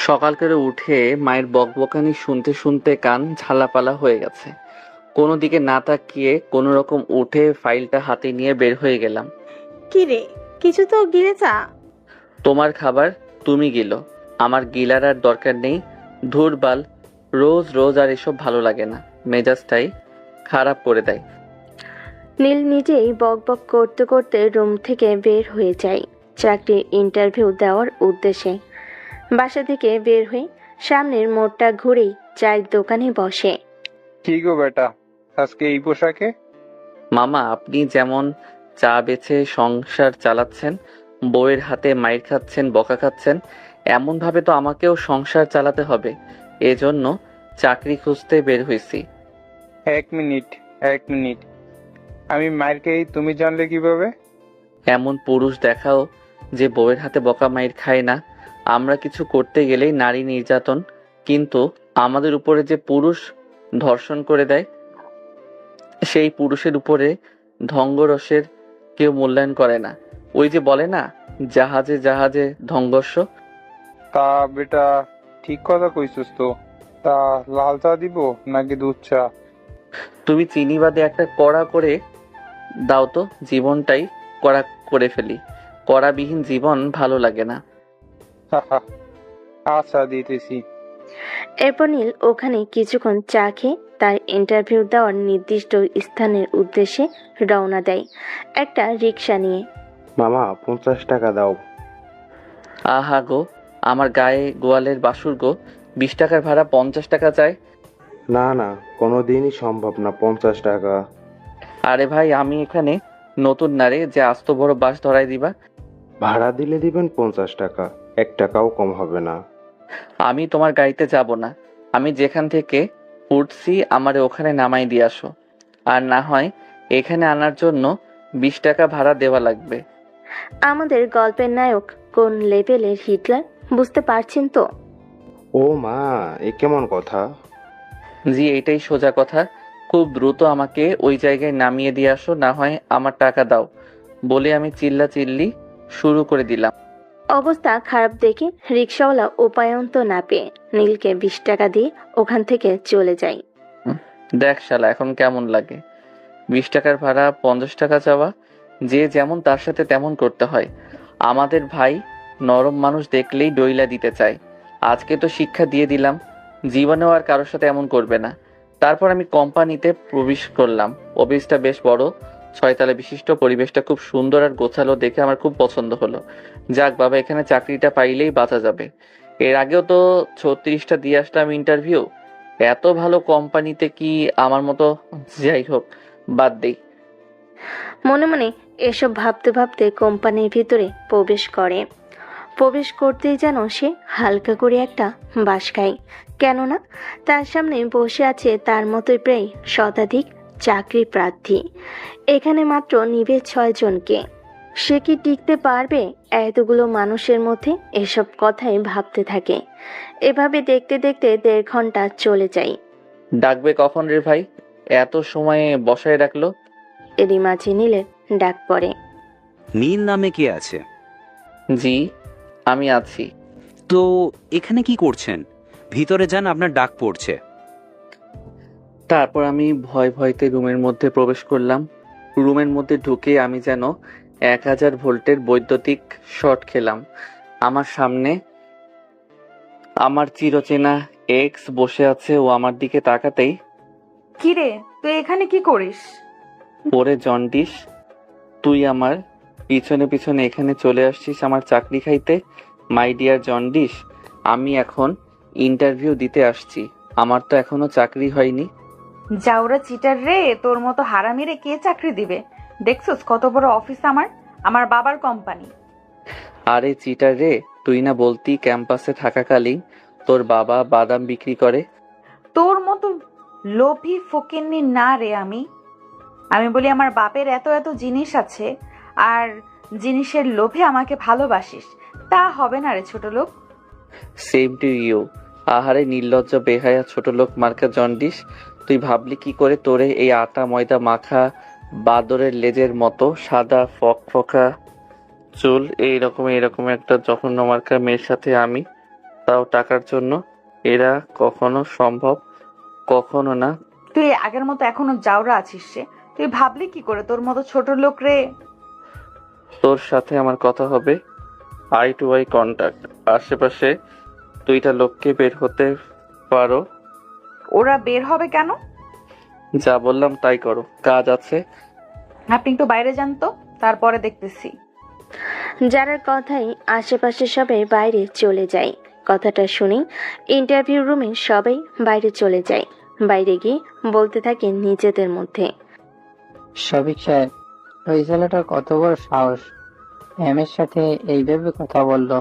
সকাল করে উঠে মায়ের বকবকানি শুনতে শুনতে কান ঝালাপালা হয়ে গেছে। কোনো দিকে না তাকিয়ে কোনো রকম উঠে ফাইলটা হাতে নিয়ে বের হয়ে গেলাম। কি রে, কিছু তো গিলে চা। তোমার খাবার তুমি গিলো, আমার গিলার আর দরকার নেই। ধুর বাল, রোজ রোজ আর এসব ভালো লাগে না, মেজাজটাই খারাপ করে দেয়। নীল নিজেই বক বক করতে করতে রুম থেকে বের হয়ে যায় চাকরির ইন্টারভিউ দেওয়ার উদ্দেশ্যে। বাসা থেকে বের হয়ে সামনের মোড়টা ঘুরেই চায়ের দোকানে বসে। কি গো বেটা, আজকে এই পোশাকে? মামা, আপনি যেমন চা বেচে সংসার চালাচ্ছেন, বউয়ের হাতে মাইর খাচ্ছেন, বকা খাচ্ছেন, এমন ভাবে তো আমাকেও সংসার চালাতে হবে। এজন্য চাকরি খুঁজতে বের হইছি। এক মিনিট, এক মিনিট, আমি মায়ের খেয়ে তুমি জানলে কিভাবে? এমন পুরুষ দেখাও যে বউয়ের হাতে বকা মাইর খায় না। আমরা কিছু করতে গেলেই নারী নির্যাতন, কিন্তু আমাদের উপরে যে পুরুষ ধর্ষণ করে দেয়, সেই পুরুষের উপরে ধঙ্গরসের কেউ মূল্যায়ন করে না। ওই যে বলে না, জাহাজে জাহাজে ধঙ্গস্য। তা বেটা, ঠিক কথা কইছিস তো। তা লাল চা দিব নাকি দুধ চা? তুমি চিনি বাদে একটা কড়া করে দাও তো, জীবনটাই কড়া করে ফেলি। কড়াবিহীন জীবন ভালো লাগে না। আচ্ছা, দিতেছি। এরপর নীল ওখানে কিছুক্ষণ চা খেয়ে তার ইন্টারভিউ দেওয়ার নির্দিষ্ট স্থানের উদ্দেশ্যে রওনা দেয় একটা রিক্সা নিয়ে। মামা 50 টাকা দাও। আহা গো, আমার গায়ে গোয়ালের বাসুর গো, 20 টাকার ভাড়া 50 টাকা চায়। না না, কোনোদিনই সম্ভব না 50 টাকা। আরে ভাই, আমি এখানে নতুন নারে যে আস্ত বড় বাস ধরাই দিবা। ভাড়া দিলে দিবেন 50 টাকা, 1 টাকাও কম হবে না। আমি তোমার গাড়িতে যাব না। আমি যেখান থেকে উঠছি আমারে ওখানে নামাই দিয়ে আসো, আর না হয় এখানে আনার জন্য 20 টাকা ভাড়া দেওয়া লাগবে। আমাদের গল্পের নায়ক কোন লেভেলের হিটলার বুঝতে পারছেন তো? ও মা, এ কেমন কথা? জি, এটাই সোজা কথা। খুব দ্রুত আমাকে ওই জায়গায় নামিয়ে দিয়ে আসো, না হয় আমার টাকা দাও বলে আমি চিল্লা চিল্লি শুরু করে দিলাম। অবস্থা খারাপ দেখে রিক্সাওয়ালা উপায়ন্ত না পেয়ে নীলকে 20 টাকা দিয়ে ওখান থেকে চলে যায়। দেখ শালা, এখন কেমন লাগে? 20 টাকার ভাড়া 50 টাকা চাওয়া, যে যেমন তার সাথে তেমন করতে হয়। আমাদের ভাই নরম মানুষ দেখলেই ডইলা দিতে চায়। আজকে তো শিক্ষা দিয়ে দিলাম, জীবনেও আর কারোর সাথে এমন করবে না। তারপর আমি কোম্পানিতে প্রবেশ করলাম। অফিসটা বেশ বড়, 6 তলা বিশিষ্ট। পরিবেশটা খুব সুন্দর আর গোছালো দেখে আমার খুব পছন্দ হলো। যাক বাবা, এখানে চাকরিটা পাইলেই বাঁচা যাবে। এর আগেও তো 36টা দিয়ে আসলাম ইন্টারভিউ, এত ভালো কোম্পানিতে কি আমার মতো? যাই হোক, বাদ দেই। মনে মনে এসব ভাবতে ভাবতে কোম্পানির ভিতরে প্রবেশ করতেই যেন সে হালকা করে একটা বাঁশ খায়। কেননা তার সামনে বসে আছে তার মতোই প্রায় শতাধিক চাকরি প্রার্থী। এখানে মাত্র নিবে 6 জনকে। সে কি টিকতে পারবে এতগুলো মানুষের মধ্যে? এসব কথাই ভাবতে থাকে। এভাবে দেখতে দেখতে 1.5 ঘন্টা চলে যায়। ডাকবে কখন রে ভাই? এত সময়ে বসায় রাখলো। এরই মাঝে নীলের ডাক পড়ে। নীল নামে কে আছে? জি, আমি আছি। তো এখানে কি করছেন? ভিতরে যান, আপনার ডাক পড়ছে। তারপর আমি ভয় ভয়তে রুমের মধ্যে প্রবেশ করলাম। রুমের মধ্যে ঢুকে আমি যেন 1000 ভোল্টের বৈদ্যুতিক শর্ট খেলাম। আমার সামনে আমার চিরচেনা এক্স বসে আছে। ও আমার দিকে তাকাতেই, কিরে, তুই এখানে কি করিস? ওরে জন্ডিস, তুই আমার পিছনে পিছনে এখানে চলে আসছিস আমার চাকরি খাইতে? মাই ডিয়ার জন্ডিস, আমি এখন ইন্টারভিউ দিতে আসছি, আমার তো এখনো চাকরি হয়নি। জাউরা চিটার রে, তোর মতো হারামিরে কে চাকরি দিবে? দেখছস কত বড় অফিস আমার বাবার কোম্পানি। আরে চিটার রে, তুই না বলতি ক্যাম্পাসে থাকাকালীন তোর বাবা বাদাম বিক্রি করে? তোর মতো লোভী ফকিন্নি না রে আমি বলি আমার বাপের এত এত জিনিস আছে, আর জিনিসের লোভে আমাকে ভালোবাসিস, তা হবে না রে ছোট লোক। Same to you. আহারে নির্লজ্জ বেহায়া ছোট লোক মার্কা জন্ডিস, তুই ভাবলি কি করে তোরে এই আটা ময়দা মাখা বাদরের লেজের মতো সাদা ফকফকা চুল এইরকম একটা জঘন্য মার্কা মেয়ের সাথে আমি তাও টাকার জন্য। এরা কখনো সম্ভব, কখনো না। তুই আগের মতো এখনো জাউরা আছিস রে। তুই ভাবলি কি করে তোর মতো ছোট লোক রে? তোর সাথে আমার কথা হবে আই টু আই কন্টাক্ট। আশেপাশে 2টা লোককে বের হতে পারো। ওরা বের হবে কেন? যা বললাম তাই করো, কাজ আছে। আপনি একটু বাইরে যান তো, তারপরে দেখতেছি। যারার কথাই আশেপাশে সবাই বাইরে চলে যায়। কথাটা শুনে ইন্টারভিউ রুমে সবাই বাইরে চলে যায়। বাইরে গিয়ে বলতে থাকে নিজেদের মধ্যে। শফিক সাহেব, ওই ছেলেটার কত বড় সাহস, ম্যামের সাথে এইভাবে কথা বললো।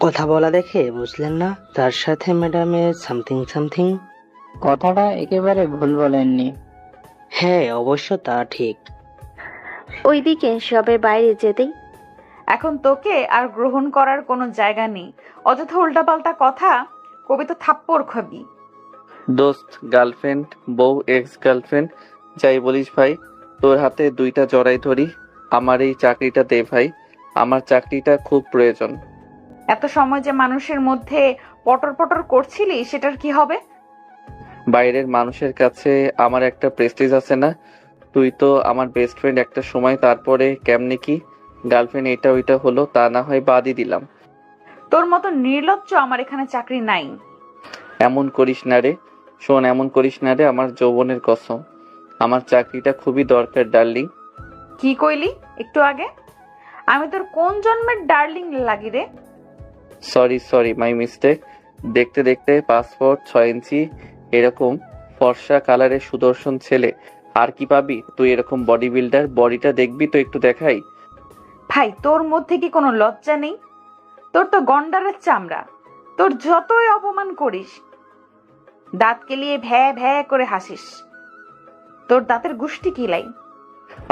কথা বলা দেখে বুঝলেন না তার সাথে ম্যাডামের সামথিং সামথিং? কথাটা একেবারে ভুল বলেননি। হ্যাঁ, অবশ্য তা ঠিক। ওইদিকে সবাই বাইরে যেতেই এখন তোকে আর গ্রহণ করার কোনো জায়গা নেই। অযথা উল্টাপাল্টা কথা কবি তো থাপ্পড় খাবি। দোস্ত, গার্লফ্রেন্ড, বউ, এক্স গার্লফ্রেন্ড, যাই বলিস ভাই, তোর হাতে 2টা জড়াই ধরি। আমার এই চাকরিটা দে ভাই, আমার চাকরিটা খুব প্রয়োজন। এত সময় যে মানুষের মধ্যে পটর পটর করছিলি, সেটার কি হবে? বাইরের মানুষের কাছে আমার একটা প্রেস্টিজ আছে না? তুই তো আমার বেস্ট ফ্রেন্ড একটা সময়, তারপরে কেমনে কি গার্লফ্রেন্ড এটা ওইটা হলো, তা না হয় বাদই দিলাম। তোর মতো নির্লজ্জ আমার এখানে চাকরি নাই। এমন করিস না রে, শোন, এমন করিস না রে, আমার যৌবনের কসম। আমার চাকরিটা খুবই দরকার ডার্লিং। কি কইলি একটু আগে? আমি তোর কোন জন্মের ডার্লিং লাগি রে? Sorry my mistake. দেখতে দেখতে পাসপোর্ট 6 ইঞ্চি এরকম ফর্সা কালারের সুদর্শন ছেলে আর কি পাবি? তুই এরকম বডি বিল্ডার, বডিটা দেখবি তো একটু দেখাই। ভাই, তোর মধ্যে কি কোনো লজ্জা নেই? তোর তো গন্ডারের চামড়া। তোর যতই অপমান করিস, দাঁত কেলিয়ে ভ্যা ভ্যা করে হাসিস। তোর দাঁতের গুষ্টি কিলাই।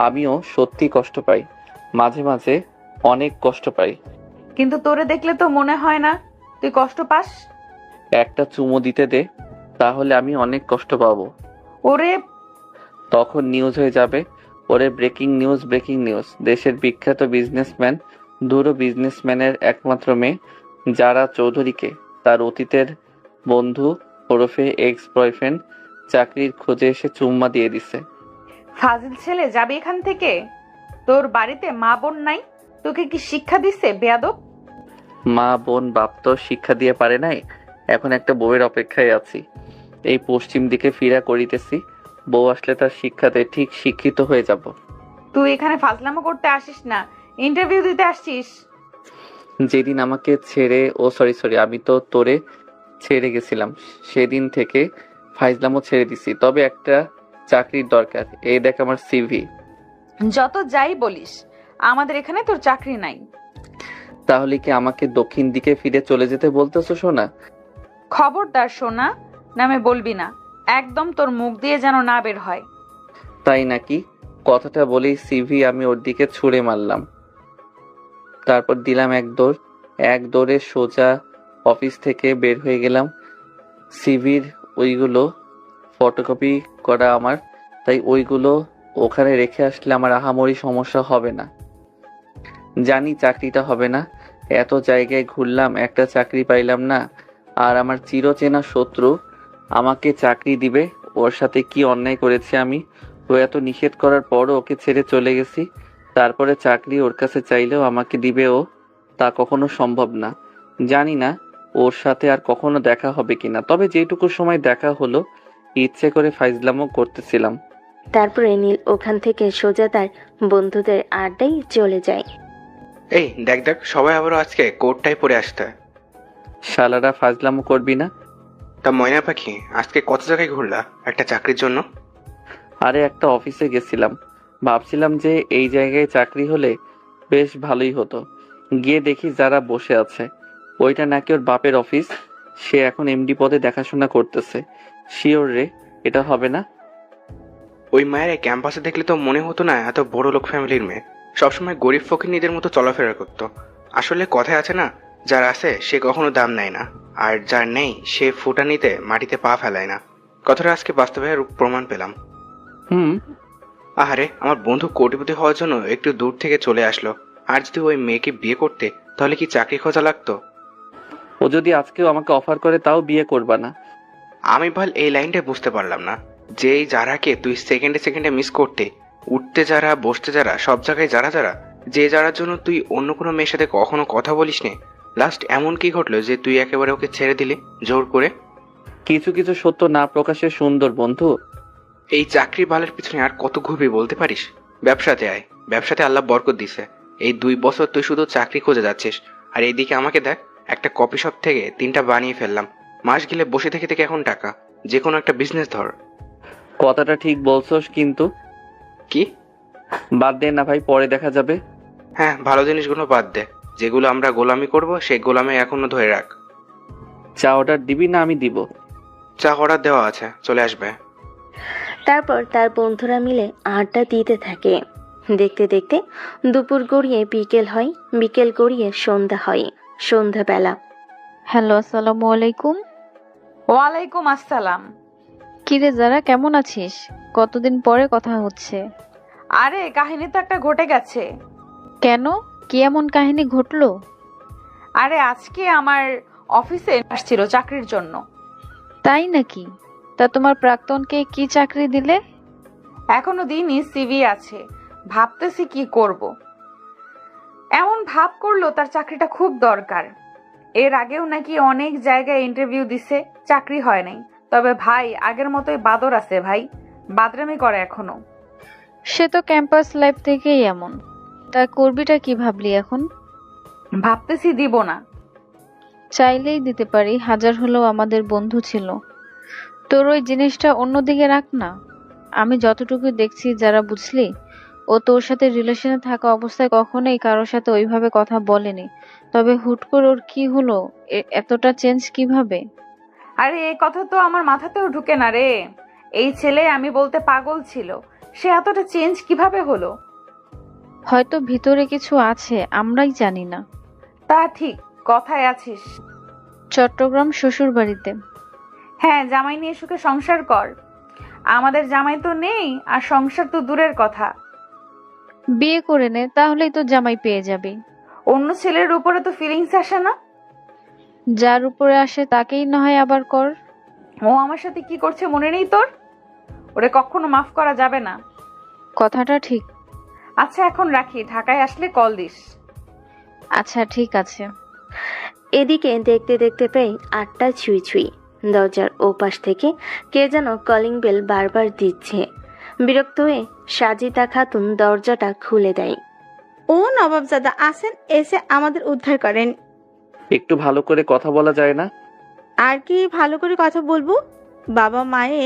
আমিও সত্যি কষ্ট পাই, মাঝে মাঝে অনেক কষ্ট পাই। কিন্তু তোরে দেখলে তো মনে হয় না তুই কষ্ট পাস। একটা চুমো দিতে দে, তাহলে আমি অনেক কষ্ট পাবো। ওরে, তখন নিউজ হয়ে যাবে। ওরে ব্রেকিং নিউজ, দেশের বিখ্যাত বিজনেসম্যান, দুরো বিজনেসম্যানের একমাত্র মেয়ে যারা চৌধুরীকে তার অতীতের বন্ধু ওরফে এক্স বয়ফ্রেন্ড চাকরির খোঁজে এসে চুম্মা দিয়ে দিছে। ফাজিল ছেলে, যাবি এখান থেকে। তোর বাড়িতে মা বোন নাই? তোকে কি শিক্ষা দিচ্ছে বেয়াদব? মা বোন বাপ তো শিক্ষা দিয়ে পারে নাই, এখন একটা বউয়ের অপেক্ষায় আছি। এই পশ্চিম দিকে ফিরা করিতেছি, বউ আসলে তার শিক্ষাতে ঠিক শিক্ষিত হয়ে যাব। তুই এখানে ফাজলামো করতে আসিস না, ইন্টারভিউ দিতে আসছিস। যেদিন আমাকে ছেড়ে, সরি, আমি তো তোরে ছেড়ে গেছিলাম, সেদিন থেকে ফাইজলামও ছেড়ে দিছি। তবে একটা চাকরির দরকার। এই দেখ আমার সিভি। যত যাই বলিস, আমাদের এখানে তোর চাকরি নাই। তাহলে কি আমাকে দক্ষিণ দিকে ফিরে চলে যেতে বলতেছো সোনা? খবরদার সোনা নামে বলবি না, একদম তোর মুখ দিয়ে যেন না বের হয়। তাই নাকি? কথাটা বলেই সিভি আমি ওর দিকে ছুঁড়ে মারলাম। তারপর দিলাম এক দৌড়ে সোজা অফিস থেকে বের হয়ে গেলাম। সিভির ওইগুলো ফটোকপি করা আমার, তাই ওইগুলো ওখানে রেখে আসলে আমার আহামরি সমস্যা হবে না। জানি চাকরিটা হবে না, এত জায়গায় ঘুরলাম, একটা চাকরি পাইলাম না। আর আমার চিরচেনা শত্রু আমাকে চাকরি দিবে। ওর সাথে কি অন্যায় করেছি আমি? ও এত নিষেধ করার পরও ওকে ছেড়ে চলে গেছি, তারপরে চাকরি ওর কাছে চাইলেও আমাকে দিবে ও? তা কখনো সম্ভব না। জানি না ওর সাথে আর কখনো দেখা হবে কিনা, তবে যেটুকু সময় দেখা হলো ইচ্ছে করে ফাইজলামও করতেছিলাম। তারপরে নীল ওখান থেকে সোজা তার বন্ধুদের আড্ডায় চলে যায়। এই দেখ দেখ, সবাই আবারও আজকে কোটটাই পরে আসতে। শালারা ফাজলামও করবি না? তা ময়না পাখি, আজকে কত জায়গায় ঘুরলা একটা চাকরির জন্য? আরে একটা অফিসে গেছিলাম, ভাবছিলাম যে এই জায়গায় চাকরি হলে বেশ ভালোই হতো। গিয়ে দেখি যারা বসে আছে, ওইটা নাকি ওর বাপের অফিস। সে এখন এমডি পদে দেখাশোনা করতেছে। শিওর রে, এটা হবে না? ওই মায়ের ক্যাম্পাসে দেখলে তো মনে হতো না এত বড় লোক ফ্যামিলির মেয়ে। সবসময় গরিব ফকিরনিদের মতো চলাফেরা করতো। আসলে কথায় আছে না, যার আছে সে কখনো দাম নেয় না, আর যার নেই সে ফুটানিতে মাটিতে পা ফেলায় না। কথাটা আজকে বাস্তবে প্রমাণ পেলাম। আহারে, আমার বন্ধু কোটিপতি হওয়ার জন্য একটু দূর থেকে চলে আসলো। আর যদি ওই মেয়েকে বিয়ে করতে, তাহলে কি চাকরি খোঁজা লাগতো? ও যদি আজকেও আমাকে অফার করে তাও বিয়ে করবা না। আমি বল এই লাইনটা বুঝতে পারলাম না, যেই যারাকে তুই সেকেন্ডে সেকেন্ডে মিস করতে, উঠতে যারা বসতে যারা সব জায়গায় যারা যারা, যে যারার জন্য তুই অন্য কোনো মেয়ের সাথে কখনো কথা বলিস নি, লাস্ট এমন কি ঘটলো যে তুই একেবারে ওকে ছেড়ে দিলি জোর করে? কিছু কিছু সত্য না প্রকাশে সুন্দর বন্ধু। এই চাকরি বালের পিছনে আর কত ঘুরবি বলতে পারিস? ব্যবসাতে আয়, ব্যবসাতে আল্লাহ বরকত দিছে। এই 2 বছর তুই শুধু চাকরি খুঁজে যাচ্ছিস, আর এইদিকে আমাকে দেখ, একটা কফি শপ থেকে 3টা বানিয়ে ফেললাম। মাস গেলে বসে থেকে থেকে এখন টাকা, যে কোনো একটা বিজনেস ধর। কথাটা ঠিক বলছস, কিন্তু কি? বাদ দে না ভাই, পরে দেখা যাবে। হ্যাঁ, ভালো জিনিসগুলো বাদ দে, যেগুলো আমরা গোলামি করব সেই গোলামি এখনো ধরে রাখ। চা অর্ডার দিবি না আমি দিব? চা অর্ডার দেওয়া আছে, চলে আসবে। তারপর তার বন্ধুরা মিলে আড্ডা দিতে থাকে। দেখতে দেখতে দুপুর গড়িয়ে বিকেল হয়, বিকেল গড়িয়ে সন্ধ্যা হয়, সন্ধ্যাবেলা। হ্যালো, আসসালামু আলাইকুম। ওয়ালাইকুম আসসালাম। কিরে যারা, কেমন আছিস? কতদিন পরে কথা হচ্ছে। আরে কাহিনী তো একটা ঘটে গেছে। কেন, কি এমন কাহিনী ঘটলো? আরে আজকে আমার অফিসে আসছিল চাকরির জন্য। তাই নাকি? তা তোমার প্রাক্তনকে কি চাকরি দিলে? এখনো দিনই সিভি আছে, ভাবতেছি কি করব। এমন ভাব করলো তার চাকরিটা খুব দরকার। এর আগেও নাকি অনেক জায়গায় ইন্টারভিউ দিছে, চাকরি হয় নাই। তবে ভাই আগের মতোই বাদর আছে ভাই, বাদরামি করে এখনো। সে তো ক্যাম্পাস লাইফ থেকেই এমন। তা করবিটা কি ভাবলি এখন? ভাবতেছি দিব না। চাইলেই দিতে পারি, হাজার হলেও আমাদের বন্ধু ছিল। তোর ওই জিনিসটা অন্যদিকে রাখ না। আমি যতটুকু দেখছি যারা, বুঝলি, ও তোর সাথে রিলেশনে থাকা অবস্থায় কখনোই কারোর সাথে ওইভাবে কথা বলেনি। তবে হুট করে ওর কি হলো, এতটা চেঞ্জ কিভাবে? আরে এই কথা তো আমার মাথাতেও ঢুকে না রে। এই ছেলে আমি বলতে পাগল ছিল, সে এতটা চেঞ্জ কিভাবে হলো? হয়তো ভিতরে কিছু আছে, আমরাই জানি না। তা ঠিক, কথায় আছিস। চট্টগ্রাম শ্বশুর বাড়িতে। হ্যাঁ, জামাই নিয়ে সুখে সংসার কর। আমাদের জামাই তো নেই, আর সংসার তো দূরের কথা। বিয়ে করে নে, তাহলেই তো জামাই পেয়ে যাবি। অন্য ছেলের উপরে তো ফিলিংস আসে না? যার উপরে আসে তাকেই না হয় আবার কর। ও আমার সাথে কি করছে মনে নেই তোর? ওরে কখনো মাফ করা যাবে না। কথাটা ঠিক। আচ্ছা এখন রাখি, ঢাকায় আসলে কল দিস। আচ্ছা ঠিক আছে। এদিকে দেখতে দেখতে প্রায় 8টা ছুঁই ছুঁই। দরজার ওপাশ থেকে কে যেন কলিং বেল বারবার দিচ্ছে। বিরক্ত হয়ে সাজিদা খাতুন দরজাটা খুলে দেয়। ও নবাবজাদা আসেন, এসে আমাদের উদ্ধার করেন। একটু ভালো করে কথা বলা যায় না? আর কি ভালো করে কথা বলবো? বাবা মায়ে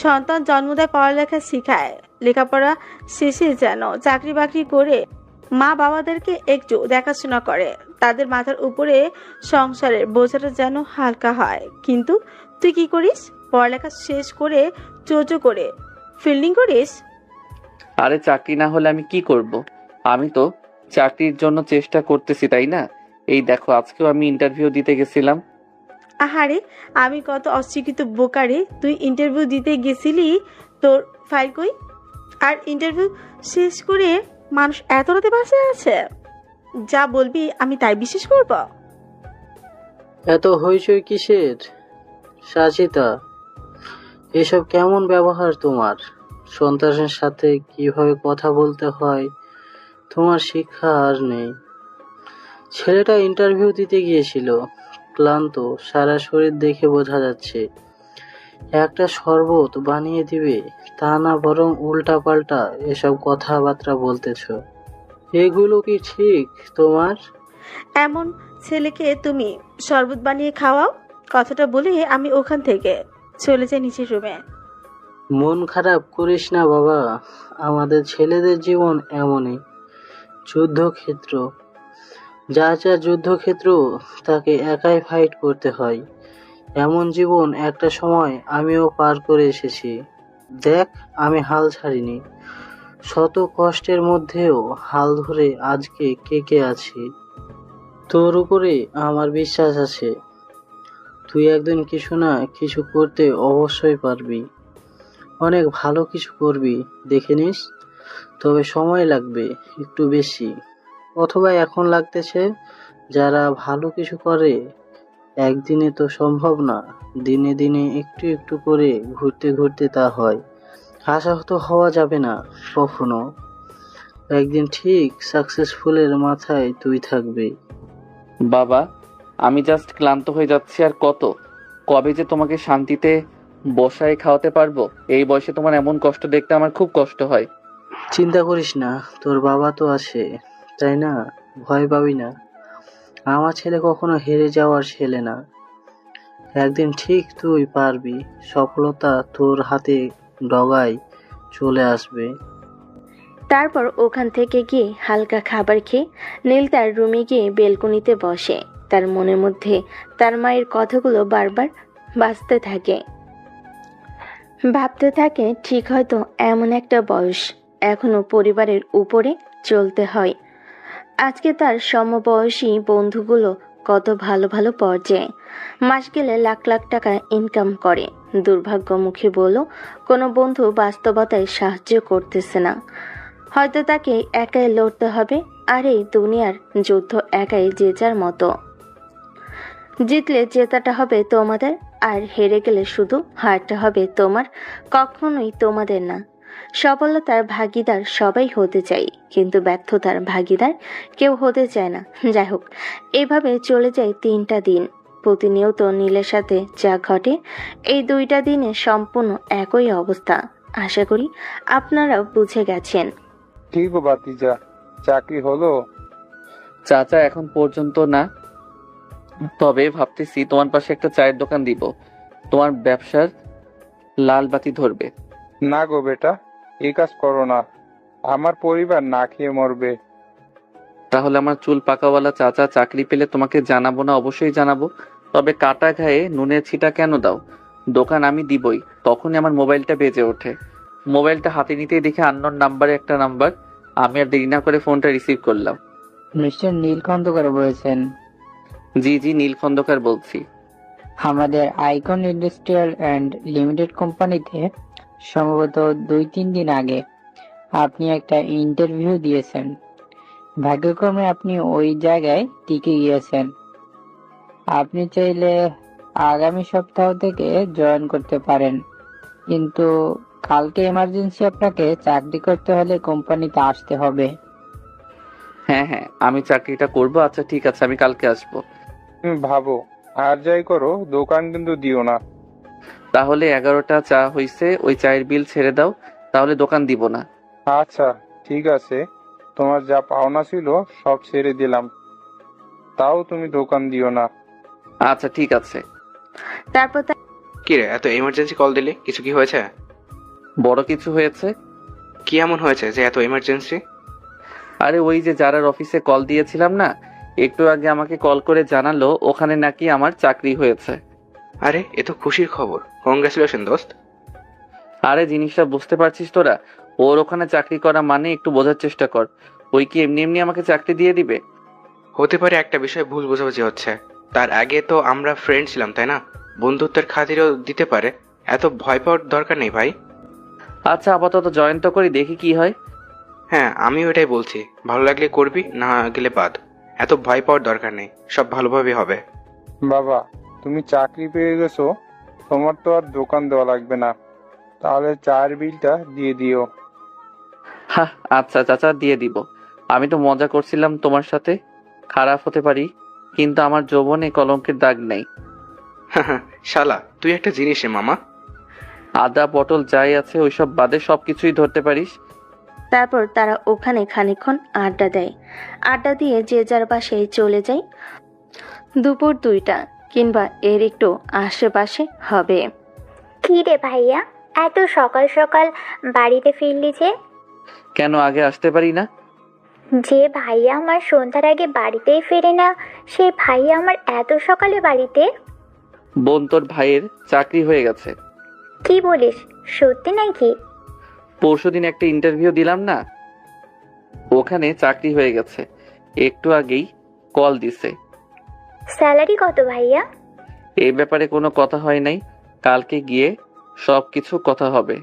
সন্তান জন্ম দেয়, পড়ালেখা শিখায়, লেখাপড়া শেষে যেন চাকরি বাকরি করে মা বাবাদেরকে একটু দেখাশোনা করে, তাদের মাথার উপরে সংসারের বোঝাটা যেন হালকা হয়। কিন্তু তুই কি করিস? পড়ালেখা শেষ করে চোচো করে ফিল্ডিং করিস। আরে চাকরি না হলে আমি কি করব? আমি তো চাকরির জন্য চেষ্টা করতেছি, তাই না? এই দেখো, আজকেও আমি ইন্টারভিউ দিতে গেছিলাম। আহারে, আমি কত অশিক্ষিত বোকারে, তুই ইন্টারভিউ দিতে গেছিলি, তোর ফাইল কই? আর ইন্টারভিউ শেষ করে মানুষ এত রাতে বাসায় আছে? যা বলবি আমি তাই বিশ্বাস করব? এত হইচই কিসের সাজিদা? এসব কেমন ব্যবহার তোমার? সন্তানের সাথে কিভাবে কথা বলতে হয় তোমার শিক্ষা আর নেই। ছেলেটা ইন্টারভিউ দিতে গিয়েছিল, ক্লান্ত, সারা শরীর দেখে বোঝা যাচ্ছে। একটা শরবত বানিয়ে দিবে তা না, বরং উল্টাপাল্টা এসব কথাবার্তা বলতেছ। এগুলো কি ঠিক তোমার? এমন ছেলেকে তুমি শরবত বানিয়ে খাওয়াও? কথাটা বলে আমি ওখান থেকে চলে যাই নিচের রুমে। মন খারাপ করিস না বাবা, আমাদের ছেলেদের জীবন এমনই, যুদ্ধক্ষেত্র। যা যা যুদ্ধক্ষেত্র তাকে একাই ফাইট করতে হয়। এমন জীবন একটা সময় আমিও পার করে এসেছি। দেখ, আমি হাল ছাড়িনি। শত কষ্টের মধ্যেও হাল ধরে আজকে কে আছি। তোর উপরে আমার বিশ্বাস আছে, তুই একদিন কিছু না কিছু করতে অবশ্যই পারবি। অনেক ভালো কিছু করবি, দেখে নিস। তবে সময় লাগবে একটু বেশি, অথবা এখন লাগতেছে। যারা ভালো কিছু করে একদিনে তো সম্ভব না, দিনে দিনে একটু একটু করে ঘুরতে ঘুরতে তা হয়। আশাহত হওয়া যাবে না কখনো। একদিন ঠিক সাকসেসফুলের মাথায় তুই থাকবি। বাবা, আমি জাস্ট ক্লান্ত হয়ে যাচ্ছি। আর কবে যে তোমাকে শান্তিতে বসায় খাওয়াতে পারবো? এই বয়সে তোমার এমন কষ্ট দেখতে আমার খুব কষ্ট হয়। চিন্তা করিস না, তোর বাবা তো আছে, তাই না? ভয় পাবি না। আমার ছেলে কখনো হেরে যাওয়ার ছেলে না। একদিন ঠিক তুই পারবি, সফলতা তোর হাতে ডগায় চলে আসবে। তারপর ওখান থেকে গিয়ে হালকা খাবার খেয়ে নীল তার রুমে গিয়ে বেলকনিতে বসে। তার মনের মধ্যে তার মায়ের কথাগুলো বারবার বাজতে থাকে। ভাবতে থাকে ঠিক হয়তো এমন একটা বয়স, এখনো পরিবারের উপরে চলতে হয়। আজকে তার সমবয়সী বন্ধুগুলো কত ভালো ভালো পর্যায়ে, মাস গেলে লাখ লাখ টাকা ইনকাম করে। দুর্ভাগ্যমুখী বলো কোনো বন্ধু বাস্তবতায় সাহায্য করতেছে না। হয়তো তাকে একাই লড়তে হবে, আর এই দুনিয়ার যুদ্ধ একাই যে যার মতো। জিতলে জেতাটা হবে তোমাদের, আর হেরে গেলে শুধু হারটা হবে তোমার, কখনোই তোমাদের না। সফলতার ভাগিদার সবাই হতে চাই, কিন্তু ব্যর্থতার ভাগিদার কেউ হতে চায় না। যাই হোক, এভাবে চলে যায় 3টা দিন। প্রতিনিয়ত নীলের সাথে যা ঘটে, এই 2টা দিনে সম্পূর্ণ একই অবস্থা। আশা করি আপনারাও বুঝে গেছেন। ঠিক গো ভাতিজা, চাকরি হলো? চাচা, এখন পর্যন্ত না, তবে ভাবতেছি তোমার পাশে একটা চায়ের দোকান দিব। তোমার ব্যবসার লাল বাতি ধরবে। না গো বেটা, এই কাজ করো না, আমার পরিবার না খেয়ে মরবে। তাহলে আমার চুল পাকাওয়ালা চাচা চাকরি পেলে তোমাকে জানাবো না? অবশ্যই জানাবো। তবে কাটা ঘায়ে নুনের ছিটা কেন দাও? দোকান আমি দিবই। তখনই আমার মোবাইলটা বেজে ওঠে। মোবাইলটা হাতে নিতেই দেখে আননোন নাম্বারে একটা নাম্বার। আমি আর দেরি না করে ফোনটা রিসিভ করলাম। মিস্টার নীল খন্দকার বলেছেন? জি জি, নীল খন্দকার বলছি। আমাদের আইকন ইন্ডাস্ট্রিয়াল অ্যান্ড লিমিটেড কোম্পানিতে সম্ভবত 2-3 দিন আগে আপনি একটা ইন্টারভিউ দিয়েছেন। ভাগ্যক্রমে আপনি ওই জায়গায় টিকে গিয়েছেন। আপনি চাইলে আগামী সপ্তাহ থেকে জয়েন করতে পারেন, কিন্তু কালকে এমার্জেন্সি আপনাকে চাকরি করতে হলে কোম্পানিতে আসতে হবে। হ্যাঁ হ্যাঁ, আমি চাকরিটা করব। আচ্ছা ঠিক আছে, আমি কালকে আসবো। তুমি ভাবো, আর যাই করো দোকান কিন্তু দিও না। তাহলে 11টা চা হইছে, ওই চায়ের বিল ছেড়ে দাও, তাহলে দোকান দিব না। আচ্ছা ঠিক আছে, তোমার যা পাওনা ছিল সব ছেড়ে দিলাম, তাও তুমি দোকান দিও না। আচ্ছা ঠিক আছে। তারপর কি রে, এত এমার্জেন্সি কল দিলি? কিছু কি হয়েছে? বড় কিছু হয়েছে। কি এমন হয়েছে যে এত এমার্জেন্সি? আরে ওই যে যারার অফিসে কল দিয়েছিলাম না, একটু আগে আমাকে কল করে জানালো ওখানে নাকি আমার চাকরি হয়েছে। আরে এ তো খুশির খবর, কংগ্রেচুলেশন দোস্ত। আরে জিনিসটা বুঝতে পারছিস তোরা? ওর ওখানে চাকরি করা মানে একটু বোঝার চেষ্টা কর। ওই কি এমনি এমনি আমাকে চাকরি দিয়ে দিবে? হতে পারে একটা বিষয় ভুল বোঝাবুঝি হচ্ছে। তার আগে তো আমরা ফ্রেন্ড ছিলাম, তাই না? বন্ধুত্বের খাতিরেও দিতে পারে, এত ভয় পাওয়ার দরকার নেই ভাই। আচ্ছা আপাতত জয়েন তো করি, দেখি কি হয়। হ্যাঁ, আমিও এটাই বলছি, ভালো লাগলে করবি, না গেলে বাদ। এত ভয় পাওয়ার দরকার নেই, সব ভালোভাবে হবে। বাবা, তুমি চাকরি পেয়ে গেছো, তোমার তো আর দোকান দেওয়া লাগবে না, তাহলে চায়ের বিলটা দিয়ে দিও। হ্যাঁ আচ্ছা চাচা, দিয়ে দিব। আমি তো মজা করছিলাম তোমার সাথে। খারাপ হতে পারি, কিন্তু আমার যৌবনে কলঙ্কের দাগ নেই। শালা তুই একটা জিনিস রে মামা। আদা পটল যাই আছে ওইসব বাদে সবকিছুই ধরতে পারিস। তারপর তারা ওখানে খানিকক্ষণ আড্ডা দেয়। আড্ডা দিয়ে যে যার বাসায় চলে যায়। দুপুর 2টা কিংবা এর একটু আশেপাশে হবে। কি রে ভাইয়া, এত সকাল সকাল বাড়িতে ফিরলি যে? কেন আগে আসতে পারি না? যে ভাইয়া আমার সন্ধ্যার আগে বাড়িতেই ফেরে না, সে ভাইয়া আমার এত সকালে বাড়িতে? বোন, তোর ভাইয়ের চাকরি হয়ে গেছে। কি বলিস, সত্যি নাকি? পরশুদিন একটা ইন্টারভিউ দিলাম না, ওখানে চাকরি হয়ে গেছে। একটু আগেই কল দিছে। স্যালারি কত ভাইয়া? এই ব্যাপারে কোনো কথা হয় নাই, কালকে গিয়ে সবকিছু কথা হবে।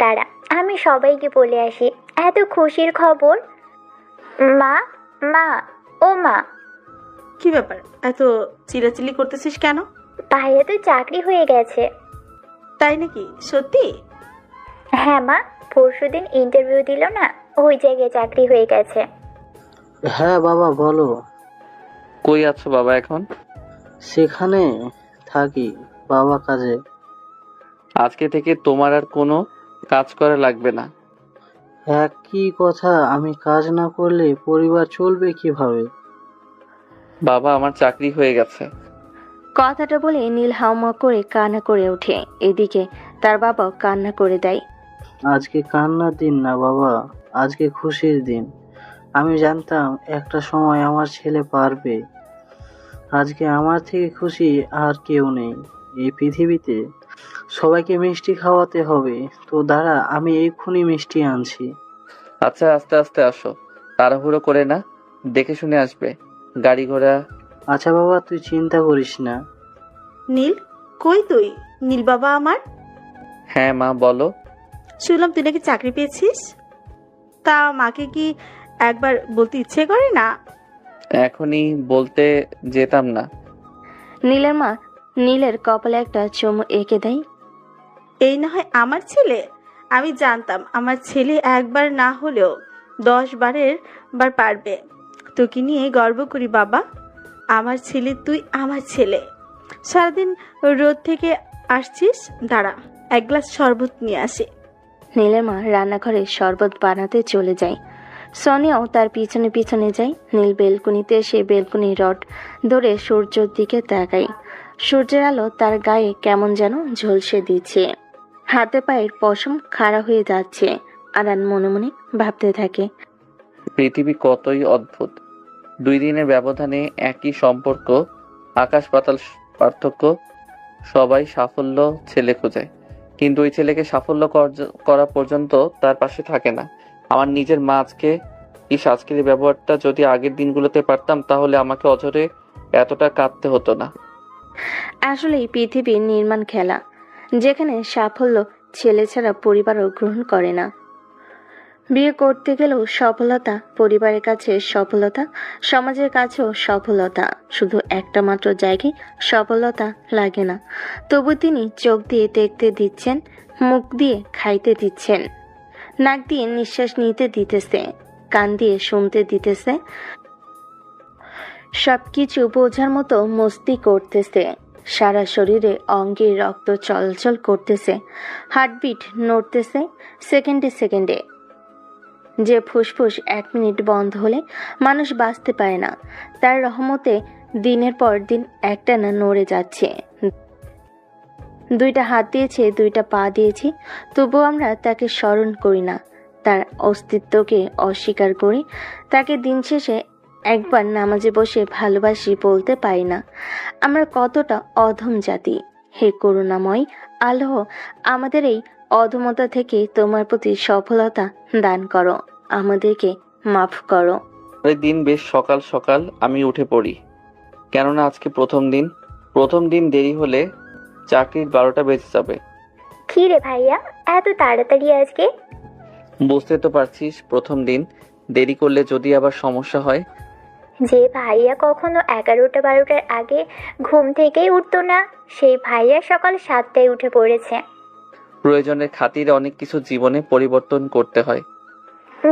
দাঁড়া, আমি সবাইকে বলে আসি, এত খুশির খবর। মা, মা, ও মা। কি ব্যাপার, এত চিল্লাচিল্লি করতেছিস কেন? ভাইয়া তো চাকরি হয়ে গেছে। তাই নাকি? সত্যি? হ্যাঁ মা, পরশুদিন ইন্টারভিউ দিল না, ওই জায়গায় চাকরি হয়ে গেছে। হ্যাঁ বাবা বলো। কই আছো বাবা এখন? সেখানে থাকি, বাবা কাজে। আজকে থেকে তোমার আর কোনো কাজ করা লাগবে না। একই কথা, আমি কাজ না করলে পরিবার চলবে কিভাবে? বাবা আমার চাকরি হয়ে গেছে। কথাটা বলে নীল হাউমা করে কান্না করে ওঠে। এদিকে তার বাবা কান্না করে দেয়। আজকে কান্নার দিন না বাবা, আজকে খুশির দিন। আমি জানতাম একটা সময় আমার ছেলে পারবে। আজকে আমার থেকে খুশি আর কেউ নেই এই পৃথিবীতে। সবাইকে মিষ্টি খাওয়াতে হবে, তো দাঁড়া আমি এক্ষুনি মিষ্টি আনছি। আচ্ছা আস্তে আস্তে আসো, তাড়াহুড়ো করে না, দেখে শুনে আসবে। গাড়ি ঘোড়া। আচ্ছা বাবা, তুই চিন্তা করিস না। নীল, কই তুই? নীল বাবা আমার। হ্যাঁ মা বলো। শুনলাম তুই নাকি চাকরি পেয়েছিস। তা মাকে কি একবার বলতে ইচ্ছে করে না? এখনই বলতে যেতাম না। নীলের মা নীলের কপালে একটা চুমু এঁকে দেয়। এই না হয় আমার ছেলে। আমি জানতাম আমার ছেলে একবার না হলেও 10 বার পারবে। তোকে নিয়ে গর্ব করি বাবা। আমার ছেলে, তুই আমার ছেলে। সারাদিন রোদ থেকে আসছিস, দাঁড়া এক গ্লাস শরবত নিয়ে আসি। নীলের মা রান্নাঘরে শরবত বানাতে চলে যায়। সোনিয়াও তার পিছনে পিছনে যায়। নীল বেলকুনিতে এসে বেলকুনি রড ধরে সূর্যের দিকে তাকায়। সূর্যের আলো তার গায়ে কেমন যেন ঝলসে দিচ্ছে। হাতে পায়ের পশম খাড়া হয়ে যাচ্ছে। আরান মনে মনে ভাবতে থাকে, পৃথিবী কতই অদ্ভুত। 2 দিনের ব্যবধানে একই সম্পর্ক, আকাশ পাতাল পার্থক্য। সবাই সাফল্য ছেলে খোঁজে, কিন্তু ওই ছেলেকে সাফল্য করা পর্যন্ত তার পাশে থাকে না। আমার নিজের মা আজকের এই ব্যবহারটা যদি আগের দিনগুলোতে পারতাম, তাহলে আমাকে অঝরে এতটা কাঁদতে হতো না। আসলেই পৃথিবীর নির্মাণ খেলা, যেখানে সাফল্য ছেলে ছাড়া পরিবারও গ্রহণ করে না। বিয়ে করতে গেলেও সফলতা, পরিবারের কাছে সফলতা, সমাজের কাছেও সফলতা। শুধু একটা মাত্র জায়গায় সফলতা লাগে না। তবু তিনি চোখ দিয়ে দেখতে দিচ্ছেন, মুখ দিয়ে খাইতে দিচ্ছেন, নাক দিয়ে নিঃশ্বাস নিতে দিতেছে, কান দিয়ে শুনতে দিতেছে, সবকিছু বোঝার মতো মস্তি করতেছে। সারা শরীরে অঙ্গে রক্ত চলাচল করতেছে, হার্টবিট নড়তেছে সেকেন্ডে সেকেন্ডে। যে ফুসফুস 1 মিনিট বন্ধ হলে মানুষ বাঁচতে পারে না, তার রহমতে দিনের পর দিন একটানা নড়ে যাচ্ছে। 2টা হাত দিয়েছে, 2টা পা দিয়েছি, তবুও আমরা তাকে স্মরণ করি না, তার অস্তিত্বকে অস্বীকার করি। তাকে দিন শেষে একবার নামাজে বসে ভালোবাসি বলতে পারি না। আমরা কতটা অধম জাতি। হে করুণাময় আল্লাহ, আমাদের এই অধমতা থেকে তোমার প্রতি সফলতা দান করো, আমাদেরকে মাফ করো। পরের দিন বেশ সকাল সকাল আমি উঠে পড়ি, কেননা আজকে প্রথম দিন দেরি হলে চাকরির 12টা বেজে যাবে। কি রে ভাইয়া, এত তাড়াতাড়ি আজকে? বুঝতে তো পারছিস, প্রথম দিন দেরি করলে যদি আবার সমস্যা হয়। যে ভাইয়া কখনো 11টা 12টার আগে ঘুম থেকেই উঠতো না, সেই ভাইয়া সকাল 7টায় উঠে পড়েছে। প্রয়োজনের খাতিরে অনেক কিছু জীবনে পরিবর্তন করতে হয়।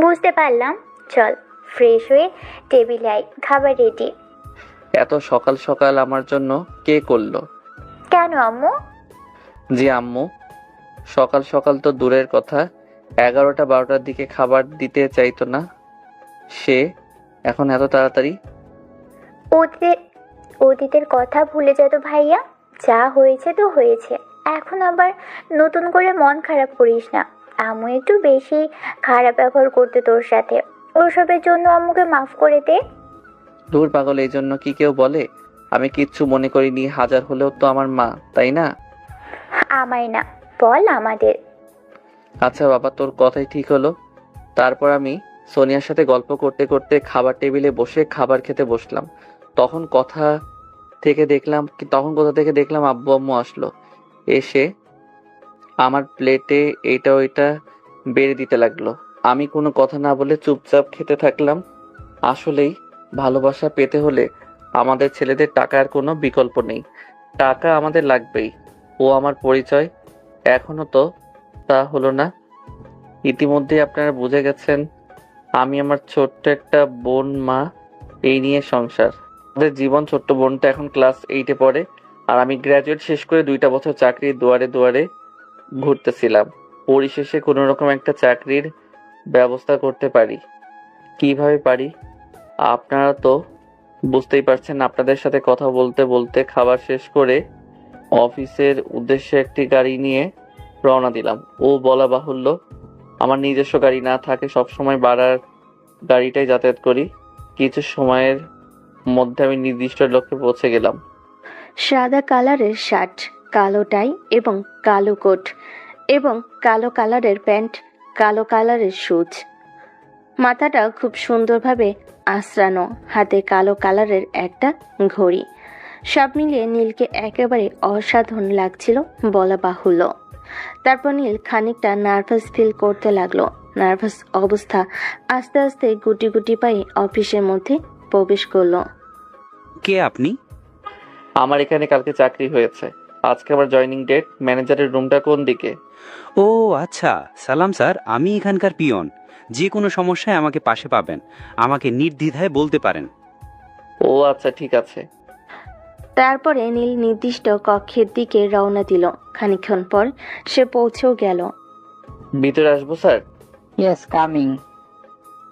বুঝতে পারলাম। চল ফ্রেশ হয়ে টেবিলে আয়, খাবার রেডি। এত সকাল সকাল আমার জন্য কে করলো? কেন আম্মু? জি আম্মু। সকাল সকাল তো দূরের কথা, 11টা 12টার দিকে খাবার দিতে চাইতো না সে, এখন এত তাড়াতাড়ি? অতীতের কথা ভুলে যেত ভাইয়া, যা হয়েছে তো হয়েছে। এখন আবার নতুন করে মন খারাপ করিস না। আম্মু একটু বেশি খারাপ ব্যবহার করতে তোর সাথে, ওসবের জন্য আম্মুকে মাফ করে দে। দূর পাগল, এই জন্য কি কেউ বলে? আমি কিচ্ছু মনে করিনি, হাজার হলেও তো আমার মা, তাই না? আমায় না, বল আমাদের। আচ্ছা বাবা, তোর কথাই ঠিক হলো। তারপর আমি সোনিয়ার সাথে গল্প করতে করতে খাবার টেবিলে বসে খাবার খেতে বসলাম। তখন কোথা থেকে দেখলাম আব্বু আম্মু আসলো। এসে আমার প্লেটে এইটা ওইটা বেড়ে দিতে লাগলো। আমি কোনো কথা না বলে চুপচাপ খেতে থাকলাম। আসলেই ভালোবাসা পেতে হলে আমাদের ছেলেদের টাকার কোনো বিকল্প নেই, টাকা আমাদের লাগবেই। ও আমার পরিচয়, এখনো তো তা হলো না। ইতিমধ্যে আপনারা বুঝে গেছেন আমি আমার ছোট্ট একটা বোন, মা, এই নিয়ে সংসার। আমাদের জীবন। ছোট্ট বোনটা এখন ক্লাস 8-এ পড়ে, আর আমি গ্র্যাজুয়েট শেষ করে 2টা বছর চাকরির দুয়ারে দুয়ারে ঘুরতেছিলাম। পরিশেষে কোনো রকম একটা চাকরির ব্যবস্থা করতে পারি। কিভাবে পারি আপনারা তো বুঝতেই পারছেন। আপনাদের সাথে কথা বলতে বলতে খাবার শেষ করে অফিসের উদ্দেশ্যে একটি গাড়ি নিয়ে রওনা দিলাম। ও বলা বাহুল্য, আমার নিজস্ব গাড়ি না থাকে, সবসময় বাড়ার গাড়িটাই যাতায়াত করি। কিছু সময়ের মধ্যে আমি নির্দিষ্ট লক্ষ্যে পৌঁছে গেলাম। সাদা কালারের শার্ট, কালো টাই এবং কালো কোট এবং কালো কালারের প্যান্ট, কালো কালারের শুজ। মাথাটা খুব সুন্দরভাবে আঁচড়ানো, হাতে কালো কালারের একটা ঘড়ি। সব মিলিয়ে নীলকে একেবারে অসাধারণ লাগছিল বলা বাহুল্য। তারপর নীল খানিকটা নার্ভাস ফিল করতে লাগলো। নার্ভাস অবস্থা আস্তে আস্তে গুটি গুটি পায়ে অফিসের মধ্যে প্রবেশ করলো। কে আপনি? আমার এখানে কালকে চাকরি হয়েছে, আজকে আমার জয়েনিং ডেট। ম্যানেজারের রুমটা কোন দিকে? ও আচ্ছা, সালাম স্যার, আমি এখানকার পিয়ন। যে কোনো সমস্যায় আমাকে পাশে পাবেন, আমাকে নির্দ্বিধায় বলতে পারেন। ও আচ্ছা, ঠিক আছে। তারপরে নীল নির্দিষ্ট কক্ষের দিকে রওনা দিল। খানিকক্ষণ পর সে পৌঁছেও গেল। ভিতরে আসবো স্যার? Yes, coming.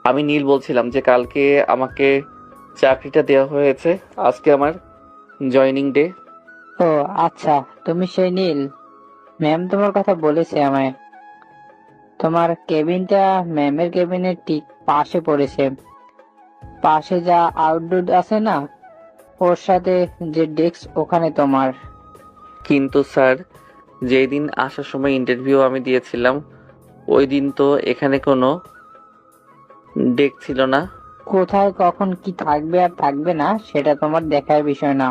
আমি নীল বলছিলাম যে কালকে আমাকে চাকরিটা দেওয়া হয়েছে, আজকে আমার জয়েনিং ডে। ও আচ্ছা, তুমি সেই নীল। ম্যাম তোমার কথা বলেছে আমায়। তোমার কেবিনটা ম্যামের কেবিনের ঠিক পাশে পড়েছে। পাশে যা আউটডোর আছে না, ওর সাথে যে ডেস্ক, ওখানে তোমার। কিন্তু স্যার, যেই দিন আসার সময় ইন্টারভিউ আমি দিয়েছিলাম, ওই দিন তো এখানে কোনো ডেস্ক ছিল না। কোথায় কখন কি থাকবে আর থাকবে না সেটা তোমার দেখার বিষয় না।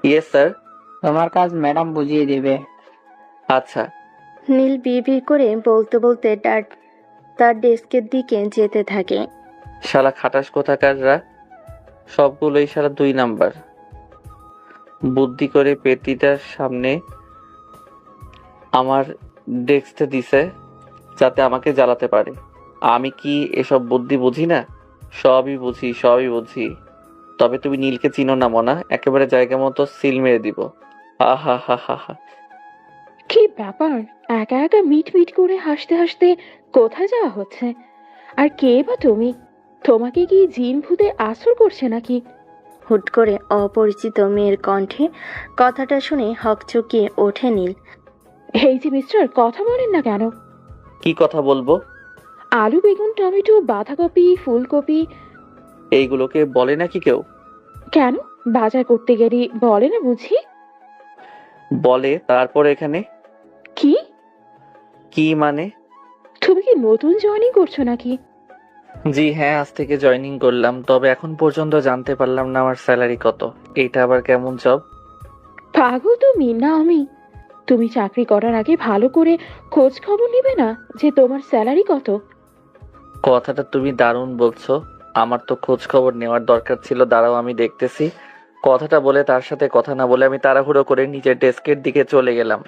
Yes sir. তোমার কাজ ম্যাডাম বুঝিয়ে দেবে। আচ্ছা। নীল বিড়বিড় করে বলতে বলতে তার ডেস্কের দিকে যেতে থাকে। শালা খাটাস কোথাকাররা, সবগুলোই শালা 2 নাম্বার। বুদ্ধি করে পেটিটার সামনে আমার ডেস্কটা দিছে যাতে আমাকে জ্বালাতে পারে। আমি কি এসব বুদ্ধি বুঝি না? সবই বুঝি, সবই বুঝি। তবে তুমি নীলকে চিনো না মনা, একেবারে জায়গা মতো সিল মেরে দিব। আহা হা হা হা। কি ব্যাপার, একা একা মিট মিট করে হাসতে হাসতে কোথায় যাওয়া হচ্ছে? আর কে বা তুমি? তোমাকে কি জিন ভূতে আসর করছে নাকি? হুট করে অপরিচিত মেয়ের কণ্ঠে কথাটা শুনে হকচকিয়ে ওঠে নীল। এই যে মিস্টার, কথা বলেন না কেন? কি কথা বলবো? আলু, বেগুন, টমেটো, বাঁধাকপি, ফুলকপি এইগুলোকে বলে নাকি কেউ? কেন, বাজার করতে গেলে বলে না বুঝি? বলে। তারপর এখানে কি কি মানে? তুমি কি নতুন জয়েনিং করছো নাকি? জি হ্যাঁ, আজ থেকে জয়েনিং করলাম। তবে এখন পর্যন্ত জানতে পারলাম না আমার স্যালারি কত। এটা আবার কেমন জব? পাগল তুমি না আমি? তুমি চাকরি করার আগে ভালো করে খোঁজ খবর নিবে না যে তোমার স্যালারি কত? কথাটা তুমি দারুণ বলছো। আমার তো খোঁজ খবর নেওয়ার দরকার ছিল। দাঁড়াও, আমি দেখতেছি। কথাটা বলে তার সাথে কথা না বলে আমি তাড়াহুড়ো করে নিজের ডেস্কের দিকে চলে গেলাম।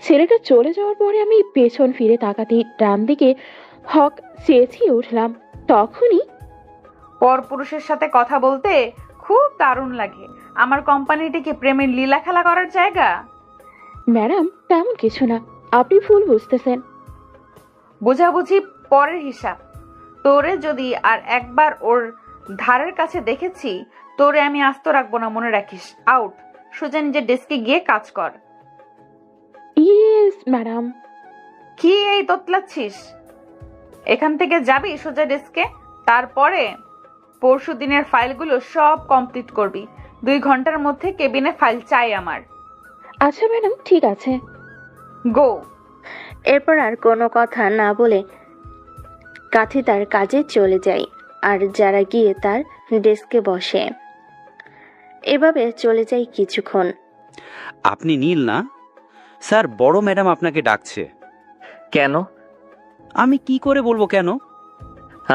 ছেলেটা চলে যাওয়ার পরে আমি পেছন ফিরে তাকাতেই ডান দিকে হক চেঁচিয়ে উঠলাম। তখনই পরপুরুষের সাথে কথা বলতে খুব দারুণ লাগে। আমার কোম্পানিটি কি প্রেমের লীলা খেলা করার জায়গা? ম্যাডাম, তেমন কিছু না, আপনি ভুল বুঝতেছেন। বুঝাবুঝি পরের হিসাব। তোরে যদি আর একবার ওর ধারের কাছে দেখেছি, তোরে আমি আস্ত রাখবো না, মনে রাখিস। আউট। সোজা নিজের ডেস্কে গিয়ে কাজ কর। Yes madam. কি এই তোতলাচ্ছিস? এখান থেকে যাবি সোজা ডেস্কে। তারপরে পরশু দিনের ফাইলগুলো সব কমপ্লিট করবি। 2 ঘন্টার মধ্যে কেবিনে ফাইল চাই আমার। আচ্ছা ম্যাডাম, ঠিক আছে। গো। এরপর আর কোনো কথা না বলে কাঠি তার কাজে চলে যায়, আর যারা গিয়ে তার ডেস্কে বসে। এভাবে চলে যায় কিছুক্ষণ। আপনি নীল না? স্যার, বড় ম্যাডাম আপনাকে ডাকছে। কেন? আমি কি করে বলবো কেন?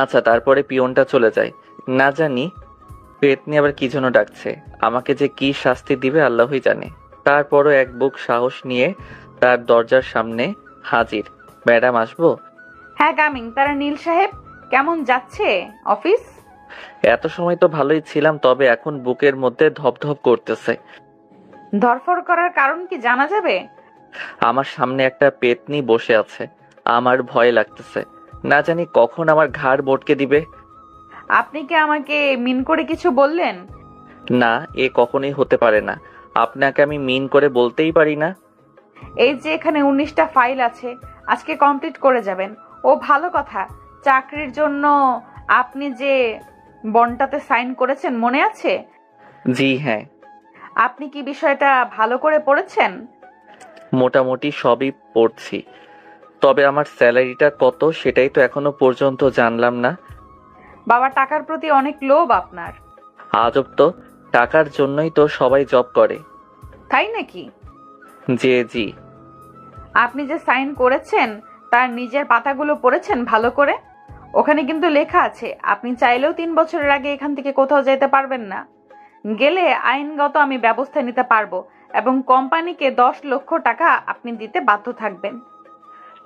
আচ্ছা, তারপরে পিয়নটা চলে যায়। না জানি পেতনি আবার কি জন্য ডাকছে? আমাকে যে কি শাস্তি দিবে আল্লাহই জানে। তারপরও এক বুক সাহস নিয়ে তার দরজার সামনে হাজির। ম্যাডাম আসবো? হ্যাঁ কামিং। তারা নীল সাহেব কেমন যাচ্ছে অফিস? এত সময় তো ভালোই ছিলাম, তবে এখন বুকের মধ্যে ধপধপ করতেছে। ধরফর করার কারণ কি জানা যাবে? আমার সামনে একটা পেতনি বসে আছে, আমার ভয় লাগতেছে। না জানি কখন আমার ঘাড় বটকে দিবে। আপনি কি আমাকে মিন করে কিছু বললেন? না, এ কখনোই হতে পারে না। আপনাকে আমি মিন করে বলতেই পারি না। এই যে এখানে 19টা ফাইল আছে, আজকে কমপ্লিট করে যাবেন। ও ভালো কথা। চাকরির জন্য আপনি যে বন্ডটাতে সাইন করেছেন মনে আছে? জি হ্যাঁ। আপনি কি বিষয়টা ভালো করে পড়েছেন? মোটামুটি সবই পড়ছি, তবে আমার স্যালারিটা কত সেটাই তো এখনো পর্যন্ত জানলাম না। বাবা, টাকার প্রতি অনেক লোভ আপনার। আজব তো, টাকার জন্যই তো সবাই জব করে। তাই নাকি? জি। আপনি যে সাইন করেছেন তার নিজের পাতাগুলো পড়েছেন ভালো করে? ওখানে কিন্তু লেখা আছে আপনি চাইলেও 3 বছরের আগে এখান থেকে কোথাও যেতে পারবেন না। গেলে আইনগত আমি ব্যবস্থা নিতে পারবো এবং কোম্পানিকে 10 লক্ষ টাকা আপনি দিতে বাধ্য থাকবেন।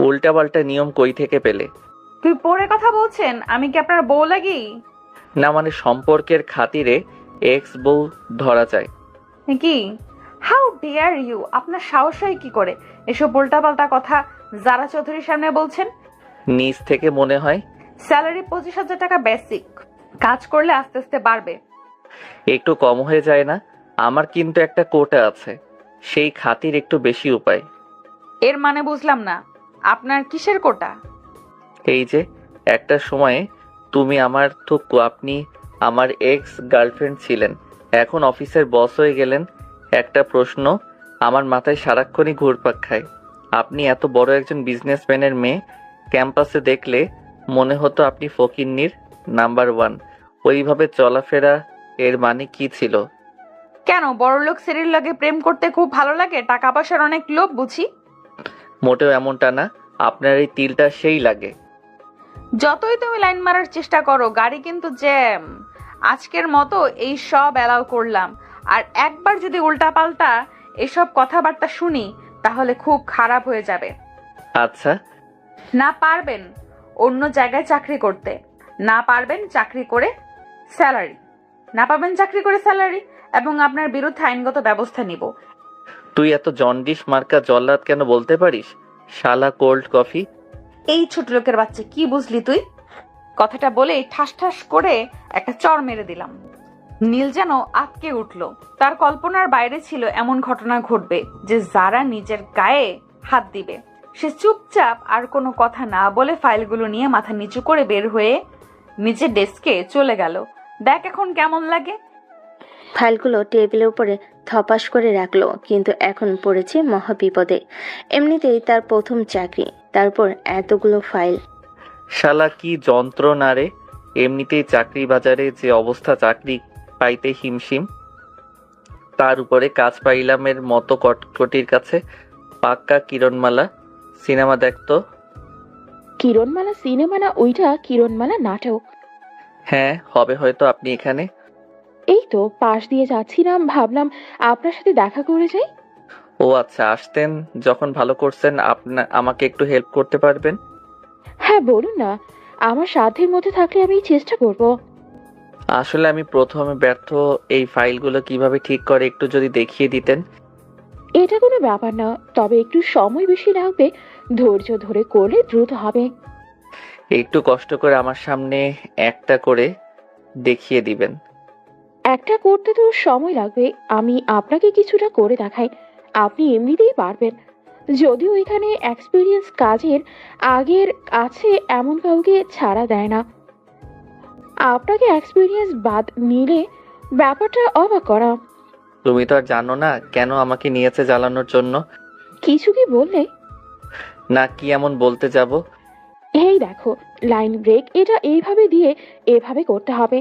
উল্টাপাল্টা নিয়ম কই থেকে পেলে? তুই পড়ে কথা বলছেন? আমি কি আপনার বউ লাগি? না মানে সম্পর্কের খাতিরে এক্স বউ ধরা যায় কি? How dare you! আপনার সাহস হয় কি করে এসব উল্টাপাল্টা কথা যারা চৌধুরীর সামনে বলছেন? নিজ থেকে মনে হয়। স্যালারি 25,000 টাকা বেসিক। কাজ করলে আস্তে আস্তে বাড়বে। একটু কম হয়ে যায় না? আমার কিন্তু একটা কোটা আছে, সেই খাতির একটু বেশি উপায়। এর মানে বুঝলাম না। আপনার কিসের কোটা? এই যে একটা সময়ে আপনি আমার এক্স গার্লফ্রেন্ড ছিলেন, এখন অফিসের বস হয়ে গেলেন। একটা প্রশ্ন আমার মাথায় সারাক্ষণই ঘুরপাক খায়। আপনি এত বড় একজন বিজনেসম্যানের মেয়ে, ক্যাম্পাসে দেখলে মনে হতো আপনি ফকিন্নির নাম্বার 1। ওইভাবে চলাফেরা এর মানে কি ছিল? কেন, বড়লোক শ্রেণীর লগে প্রেম করতে খুব ভালো লাগে? টাকা পয়সার অনেক লোভ বুঝি? মোটেও এমনটা না, আপনার এই তিলটা সেই লাগে। যতই তুমি লাইন মারার চেষ্টা করো, গাড়ি কিন্তু জ্যাম। আজকের মতো এই সব অ্যালাউ করলাম, আর একবার যদি উল্টাপাল্টা এসব কথাবার্তা শুনি তাহলে খুব খারাপ হয়ে যাবে। আচ্ছা। না পারবেন অন্য জায়গায় চাকরি করতে, না পারবেন চাকরি করে স্যালারি, না পাবেন চাকরি করে স্যালারি, এবং আপনার বিরুদ্ধে আইনগত ব্যবস্থা নিব। তুই এত জন্ডিস মার্কা জল্লাদ কেন বলতে পারিস? শালা কোল্ড কফি। এই ছোট লোকের বাচ্চা, কি বুঝলি তুই? কথাটা বলে ঠাস ঠাস করে একটা চড় মেরে দিলাম। নীল যেন আটকে উঠল। তার কল্পনার বাইরে ছিল এমন ঘটনা ঘটবে যে যারা নিজের গায়ে হাত দিবে। সে চুপচাপ আর কোনো কথা না বলে ফাইলগুলো নিয়ে মাথা নিচু করে বের হয়ে নিজের ডেস্কে চলে গেল। দেখ এখন কেমন লাগে। ফাইলগুলো টেবিলের উপরে থপাস করে রাখলো, কিন্তু এখন পড়েছে মহা বিপদে। এমনিতেই তার প্রথম চাকরি, তারপর এতগুলো ফাইল। শালা কি যন্ত্রণা রে! এমনিতেই চাকরি বাজারে যে অবস্থা, চাকরি পাইতে হিমশিম, তার উপরে কাজ পাইলামের মতো কটকটির কাছে। পাক্কা কিরণমালা সিনেমা দেখতো। কিরণমালা সিনেমা না, ওইটা কিরণমালা নাটক। হ্যাঁ হবে হয়তো। আপনি এখানে? এই তো পাশ দিয়ে যাচ্ছিলাম, ভাবলাম আপনার সাথে দেখা করে যাই। ও আচ্ছা, আসতেন যখন ভালো করছেন। আমাকে একটু হেল্প করতে পারবেন? হ্যাঁ বলুন না, আমার সাধ্যের মধ্যে থাকলে আমি চেষ্টা করব। আসলে আমি প্রথমে ব্যর্থ। এই ফাইলগুলো কিভাবে ঠিক করে একটু যদি দেখিয়ে দিতেন। এটা কোনো ব্যাপার না, তবে একটু সময় বেশি লাগবে। ধৈর্য ধরে করলে দ্রুত হবে। একটু কষ্ট করে আমার সামনে একটা করে দেখিয়ে দিবেন। একটা করতে তো সময় লাগবে, আমি আপনাকে কিছুটা করে দেখাই, আপনি এমনিতেই পারবেন। যদিও এখানে এক্সপিরিয়েন্স কাজের আগের আছে এমন কাউকে ছাড়া দেয় না। আপনাকে এক্সপিরিয়েন্স বাদ নিলে ব্যাপারটা অবাক করা। তুমি তো আর জানো না কেন আমাকে নিয়েছে জ্বালানোর জন্য। কিছু কি বললে? না, কি এমন বলতে যাব? এই দেখো, লাইন ব্রেক এটা এইভাবে দিয়ে এভাবে করতে হবে,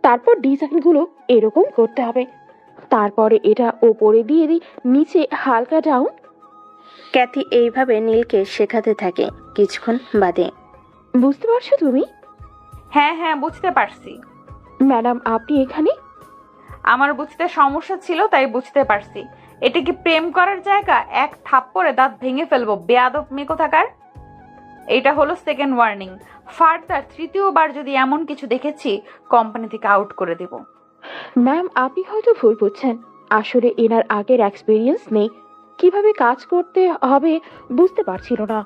তারপর ডিজাইনগুলো এরকম করতে হবে, তারপরে এটা ওপরে দিয়ে দিই, নিচে হালকা ডাউন। ক্যাথি এইভাবে নীলকে শেখাতে থাকে। কিছুক্ষণ বাদে, বুঝতে পারছো তুমি? হ্যাঁ হ্যাঁ বুঝতে পারছি। ম্যাডাম আপনি এখানে? আমার বুঝতে সমস্যা ছিল, তাই বুঝতে পারছি। এটা কি প্রেম করার জায়গা? এক থাপ্পড়ে দাঁত ভেঙে ফেলবো, বেয়াদব মেয়ে কোথাকার। এটা হলো সেকেন্ড ওয়ার্নিং। ফার্দার তৃতীয়বার যদি এমন কিছু দেখেছি, কোম্পানি থেকে আউট করে দেব। ম্যাম, আপনি হয়তো ভুল বুঝছেন। আসলে এনার আগের এক্সপিরিয়েন্স নেই, কিভাবে কাজ করতে হবে বুঝতে পারছিল না।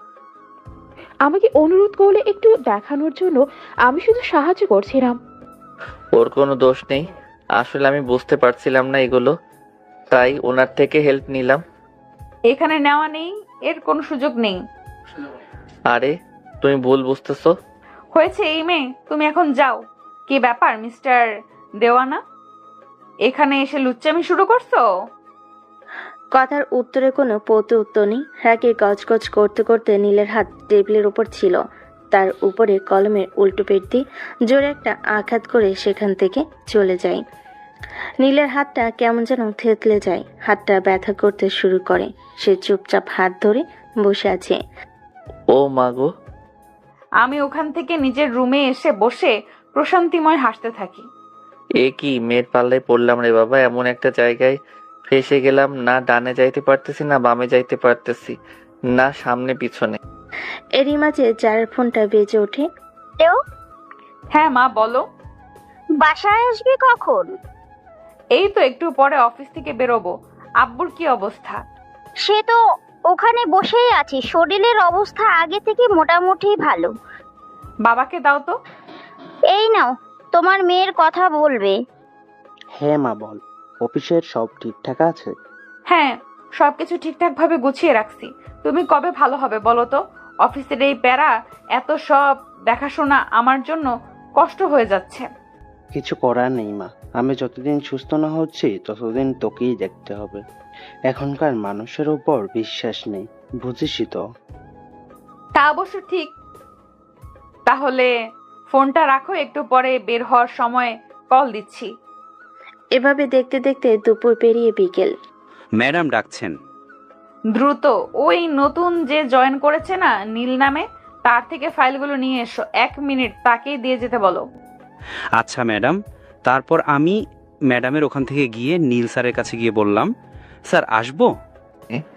আমাকে অনুরোধ করলে একটু দেখানোর জন্য আমি শুধু সাহায্য করছিলাম। ওর কোনো দোষ নেই, আসলে আমি বুঝতে পারছিলাম না এগুলো, তাই ওনার থেকে হেল্প নিলাম। এখানে নেওয়া নেই, এর কোনো সুযোগ নেই। আরে তুমি ভুল বুঝতেছো। হয়েছে এই মেয়ে, তুমি এখন যাও। কি ব্যাপার মিস্টার দেওয়ানা, এখানে এসে লুচ্চামি শুরু করছো? কথার উত্তরে কোনো প্রত্যুত্তর নেই। রাগে গজগজ করতে করতে নীলের হাত টেবিলের উপর ছিল, তার উপরে কলমের উল্টো পেট দিয়ে জোরে একটা আঘাত করে সেখান থেকে চলে যায়। নীলের হাতটা কেমন যেন থেতলে যায়, হাতটা ব্যথা করতে শুরু করে। সে চুপচাপ হাত ধরে বসে আছে। ও মা গো। আমি ওখান থেকে নিজের রুমে এসে বসে প্রশান্তিময় হাসতে থাকি। এ কি মেয়ের পাল্লায় পড়লাম রে বাবা, এমন একটা জায়গায় ফেসে গেলাম, না ডানে যাইতে পারতেছি, না বামে যাইতে পারতেছি, না সামনে পিছনে। এরই মাঝে যার ফোনটা বেজে ওঠে। হ্যাঁ মা বলো। বাসায় আসবি কখন? এই তো একটু পরে অফিস থেকে বেরোবো। আব্বুর কি অবস্থা? সে তো ওখানে বসেই আছে, শরীরের অবস্থা আগে থেকে মোটামুটি ভালো। বাবাকে দাও তো। এই নাও, তোমার মেয়ের কথা বলবে। হ্যাঁ মা বল, অফিসের সব ঠিকঠাক আছে? হ্যাঁ, সবকিছু ঠিকঠাক ভাবে গুছিয়ে রাখছি। তুমি কবে ভালো হবে বলো তো? অফিসের এই প্যারা, এত সব দেখাশোনা আমার জন্য কষ্ট হয়ে যাচ্ছে। কিছু করার নেই মা, আমি যতদিন সুস্থ না হচ্ছি ততদিন তোকেই দেখতে হবে। এখনকার মানুষের উপর বিশ্বাস নেই, বুঝিসই তো। তা অবশ্য ঠিক। তাহলে ফোনটা রাখো, একটু পরে বের হওয়ার সময় কল দিচ্ছি। এভাবে দেখতে দেখতে দুপুর পেরিয়ে বিকেল। ম্যাডাম ডাকছেন। দ্রুত ওই নতুন যে জয়েন করেছে না নীল নামে, তার থেকে ফাইলগুলো নিয়ে এসো। 1 মিনিট, তাকেই দিয়ে যেতে বলো। আচ্ছা ম্যাডাম। তারপর আমি ম্যাডামের ওখান থেকে গিয়ে নীল স্যারের কাছে গিয়ে বললাম, স্যার আসবো?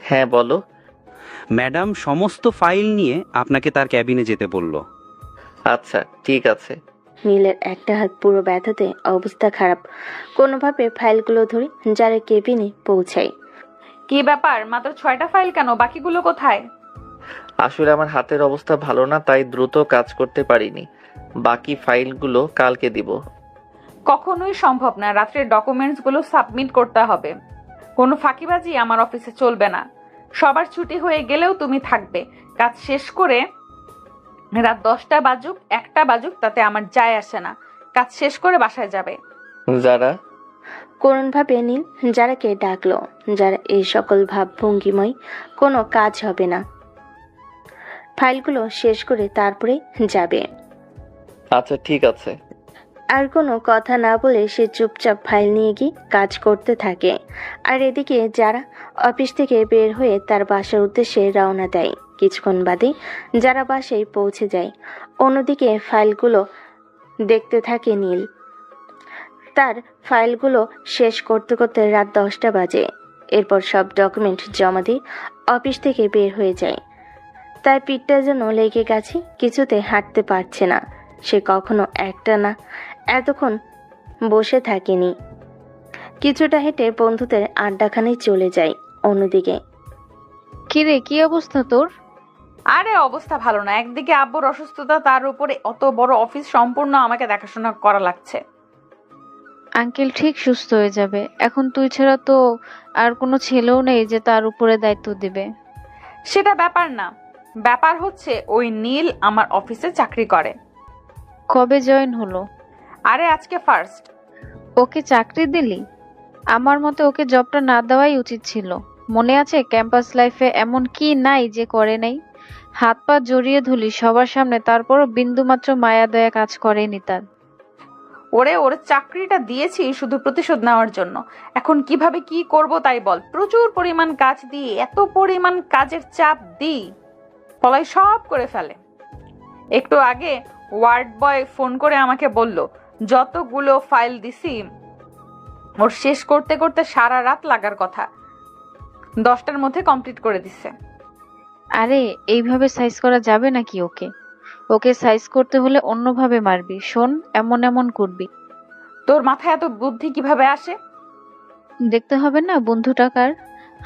হ্যাঁ বলো। ম্যাডাম সমস্ত ফাইল নিয়ে আপনাকে তার ক্যাবিনে যেতে বলল। আচ্ছা ঠিক আছে। নীলের একটা হাত পুরো ব্যথাতে অবস্থা খারাপ। কোনোভাবে ফাইলগুলো ধরে যারা কেবিনে পৌঁছায়। কি ব্যাপার, মাত্র 6টা ফাইল কেন? বাকিগুলো কোথায়? আসলে আমার হাতের অবস্থা ভালো না, তাই দ্রুত কাজ করতে পারিনি। বাকি ফাইলগুলো কালকে দিব। কখনোই সম্ভব না, রাত্রে ডকুমেন্টস গুলো সাবমিট করতে হবে। কোনো ফাঁকিবাজি আমার অফিসে চলবে না। সবার ছুটি হয়ে গেলেও তুমি থাকবে। কাজ শেষ করে রাত 10টা বাজুক 1টা বাজুক তাতে আমার যায় আসে না। কাজ শেষ করে বাসায় যাবে। যারা করুণভাবে নীল যারাকে ডাকলো। যারা এই সকল ভাবভঙ্গিময় কোনো কাজ হবে না, ফাইলগুলো শেষ করে তারপরে যাবে। আচ্ছা ঠিক আছে। আর কোনো কথা না বলে সে চুপচাপ ফাইল নিয়ে গিয়ে কাজ করতে থাকে। আর এদিকে যারা অফিস থেকে বের হয়ে তার বাসার উদ্দেশ্যে রওনা দেয়। কিছুক্ষণ বাদে যারা বাসায় পৌঁছে যায়। অন্যদিকে ফাইলগুলো দেখতে থাকে নীল। তার ফাইলগুলো শেষ করতে করতে রাত 10টা বাজে। এরপর সব ডকুমেন্ট জমা দিয়ে অফিস থেকে বের হয়ে যায়। তার পিঠটা যেন লেগে গেছে, কিছুতে হাঁটতে পারছে না। সে কখনো একটা না এতক্ষণ বসে থাকেনি। কিছুটা হেঁটে বন্ধুদের আড্ডাখানে চলে যায়। অন্যদিকে কিরে, কি অবস্থা তোর? আরে অবস্থা ভালো না। একদিকে আব্বুর অসুস্থতা, তার উপরে অত বড় অফিস সম্পূর্ণ আমাকে দেখাশোনা করা লাগছে। আঙ্কেল ঠিক সুস্থ হয়ে যাবে। এখন তুই ছাড়া তো আর কোনো ছেলেও নেই যে তার উপরে দায়িত্ব দিবে। সেটা ব্যাপার না, ব্যাপার হচ্ছে ওই নীল আমার অফিসে চাকরি করে। কবে জয়েন হলো? আরে আজকে ফার্স্ট। ওকে চাকরি দিলি? আমার মতে ওকে জবটা না দেওয়াই উচিত ছিল। মনে আছে ক্যাম্পাস লাইফে এমন কি নাই যে করে নাই? হাত পা জড়িয়ে ধুলি সবার সামনে, তারপরও বিন্দুমাত্র মায়া দয়া কাজ করেনি তার। ওর চাকরিটা দিয়েছি শুধু প্রতিশোধ নেওয়ার জন্য। এখন কিভাবে কি করব তাই বল। প্রচুর পরিমাণ কাজ দিয়ে, এত পরিমাণ কাজের চাপ দিই, পলাই সব করে ফেলে। একটু আগে ওয়ার্ড বয় ফোন করে আমাকে বলল, যতগুলো ফাইল দিছি ওর শেষ করতে করতে সারা রাত লাগার কথা, 10টার মধ্যে কমপ্লিট করে দিছে। আরে এইভাবে সাইজ করা যাবে নাকি? ওকে ওকে সাইজ করতে হলে অন্যভাবে মারবি। শোন, এমন এমন করবি। তোর মাথায় এত বুদ্ধি কিভাবে আসে? দেখতে হবে না বন্ধু টাকার?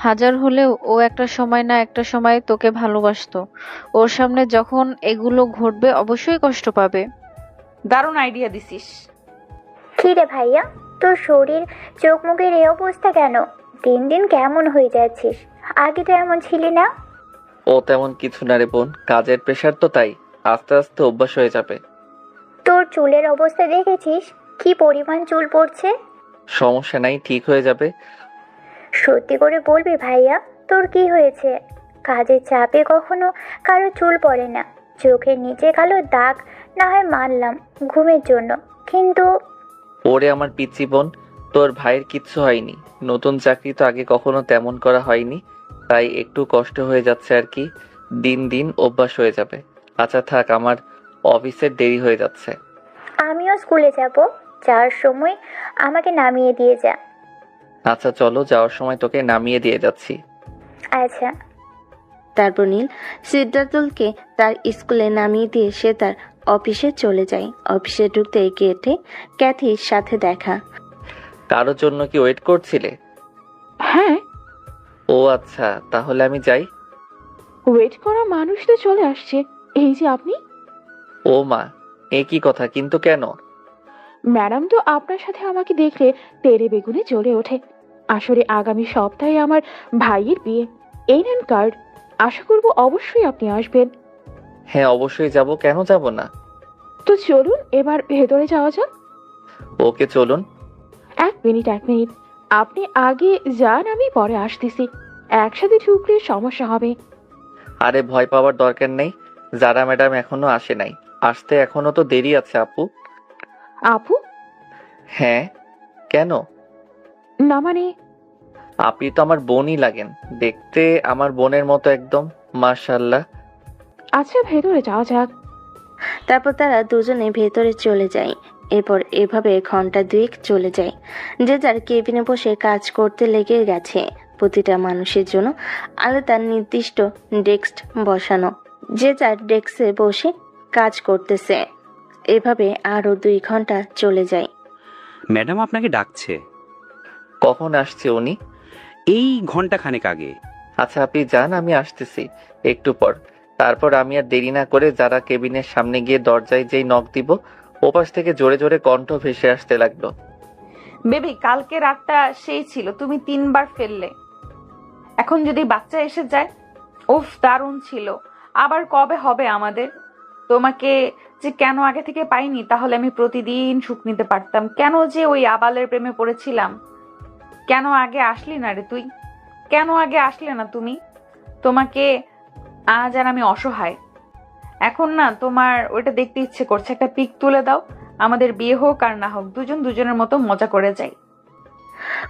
হাজার হলেও ও একটা সময় না একটা সময় তোকে ভালোবাসতো। ওর সামনে যখন এগুলো ঘটবে অবশ্যই কষ্ট পাবে। দারুণ আইডিয়া দিছিস। কি রে ভাইয়া, তোর শরীর চোখ মুখের এই অবস্থা কেন? দিন দিন কেমন হয়ে যাচ্ছিস? আগে তো এমন ছিলি না। ও তেমন কিছু না রে বোন, কাজের প্রেশার তো, তাই আস্তে আস্তে অভ্যাস হয়ে যাবে। তোর চুলের অবস্থা দেখেছিস কি পরিমাণ চুল পড়ছে? সমস্যা নাই, ঠিক হয়ে যাবে। সত্যি করে বলবি ভাইয়া, তোর কি হয়েছে? কাজের চাপে কখনো কারো চুল পড়ে না, চোখের নিচে কালো দাগ না হয় মানলাম ঘুমের জন্য, কিন্তু ওরে আমার পিচ্চি বোন, তোর ভাইয়ের কিচ্ছু হয়নি। নতুন চাকরি তো আগে কখনো তেমন করা হয়নি, তাই একটু কষ্ট হয়ে যাচ্ছে আর কি। দিন দিন অভ্যাস হয়ে যাবে। আচ্ছা থাক, আমার অফিসের দেরি হয়ে যাচ্ছে। আমিও স্কুলে যাব, যাওয়ার সময় আমাকে নামিয়ে দিয়ে যা। আচ্ছা চলো, যাওয়ার সময় তোকে নামিয়ে দিয়ে যাচ্ছি। আচ্ছা। তারপর নীল সিদ্ধার্থকে তার স্কুলে নামিয়ে দিয়ে সে তার অফিসে চলে যায়। অফিসে ঢুকতে গেটে ক্যাথির সাথে দেখা। কারোর জন্য কি ওয়েট করছিলে? হ্যাঁ। ও আচ্ছা, তাহলে আমি যাই। ওয়েট করা মানুষ তো চলে আসছে। এই যে আপনি। ও মা, এ কি কথা? কিন্তু কেন? ম্যাডাম তো আপনার সাথে আমাকে দেখলে তেরে বেগুনে জ্বলে ওঠে। আসলে আগামী সপ্তাহে আমার ভাইয়ের বিয়ে। এই নেন কার্ড, আশা করবো অবশ্যই আপনি আসবেন। হ্যাঁ অবশ্যই যাব, কেন যাব না? তো চলুন এবার ভেতরে যাওয়া যাক। ওকে চলুন। এক মিনিট আপনি আগে যান, আমি পরে আসতেছি। একসাথে ঢুকলে সমস্যা হবে। আরে ভয় পাওয়ার দরকার নেই, যারা ম্যাডাম এখনো আসে নাই, আসতে এখনো তো দেরি আছে আপু। আপু? হ্যাঁ, কেন? না মানে আপনি তো আমার বোনই লাগেন, দেখতে আমার বোনের মতো একদম, মাশাআল্লাহ। আচ্ছা ভেতরে যাওয়া যাক। তারপর তারা দুজনে ভেতরে চলে যায়। এরপর এভাবে ঘন্টা দুয়েক চলে যায়। যে যার কেবিনে বসে কাজ করতে লেগে গেছে। প্রতিটা মানুষের জন্য আলাদা নির্দিষ্ট ডেস্ক বসানো, যে যার ডেস্কে বসে কাজ করতেছে। এভাবে আরো 2 ঘন্টা চলে যায়। ম্যাডাম আপনাকে ডাকছে। কখন আসছে উনি? এই ঘন্টা খানেক আগে। আচ্ছা আপনি যান, আমি আসতেছি একটু পর। তারপর আমি আর দেরি না করে যারা কেবিনের সামনে গিয়ে দরজায় যেই নক দিব, ওপাশ থেকে জোরে জোরে কণ্ঠ ভেসে আসতে লাগলো। বেবি, কালকে রাতটা সেই ছিল, তুমি 3 বার ফেললে। এখন যদি বাচ্চা এসে যায়। উফ, দারুণ ছিল। আবার কবে হবে আমাদের? তোমাকে যে কেন আগে থেকে পাইনি, তাহলে আমি প্রতিদিন সুখ নিতে পারতাম। কেন যে ওই আবালের প্রেমে পড়েছিলাম? কেন আগে আসলি না রে তুই? কেন আগে আসলে না তুমি? তোমাকে আজ আর আমি অসহায়। এখন না তোমার ওইটা দেখতে ইচ্ছে করছে। একটা পিক তুলে দাও, আমাদের বিয়ে হোক আর না হোক, দুজন দুজনের মতো মজা করে যাই।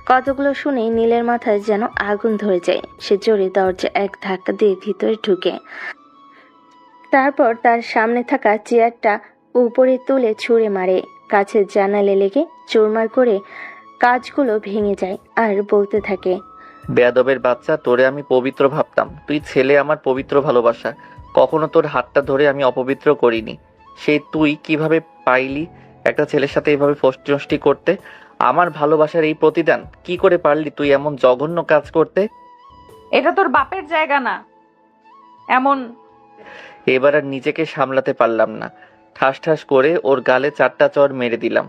কতগুলো শুনে নীলের মাথায় যেন আগুন ধরে যায়। সে জোরে দরজা এক ধাক্কা দিয়ে ভিতরে ঢুকে, তারপর তার সামনে থাকা চেয়ারটা উপরে তুলে ছুঁড়ে মারে। কাছের জানালে লেগে চুরমার করে কাজগুলো ভেঙে যায় আর বলতে থাকে, বেয়াদবের বাচ্চা, তোরে আমি পবিত্র ভাবতাম। তুই ছেলে, আমার পবিত্র ভালোবাসা। কখনো তোর হাতটা ধরে আমি অপবিত্র করিনি। সেই তুই কিভাবে পাইলি একটা ছেলের সাথে এইভাবে ফষ্টি করতে? আমার ভালোবাসার এই প্রতিদান কি করে পারলি তুই এমন জঘন্য কাজ করতে? এটা তোর বাপের জায়গা না এমন। এবার আর নিজেকে সামলাতে পারলাম না, ঠাস ঠাস করে ওর গালে 4টা চড় মেরে দিলাম।